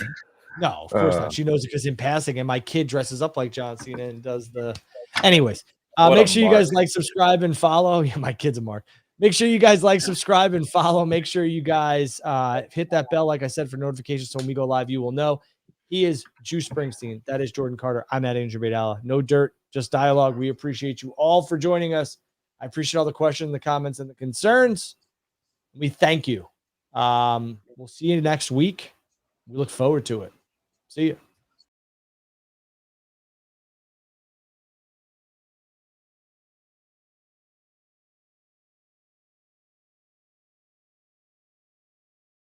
No, of course not. She knows it because in passing, and my kid dresses up like John Cena and does the. Anyways, make sure you guys like, subscribe, and follow. Yeah, my kid's a mark. Make sure you guys like, subscribe, and follow. Make sure you guys hit that bell, like I said, for notifications. So when we go live, you will know. He is Juice Springsteen. That is Jordan Carter. I'm at Andrew Vadala. No dirt, just dialogue. We appreciate you all for joining us. I appreciate all the questions, the comments, and the concerns. We thank you. We'll see you next week. We look forward to it. See you.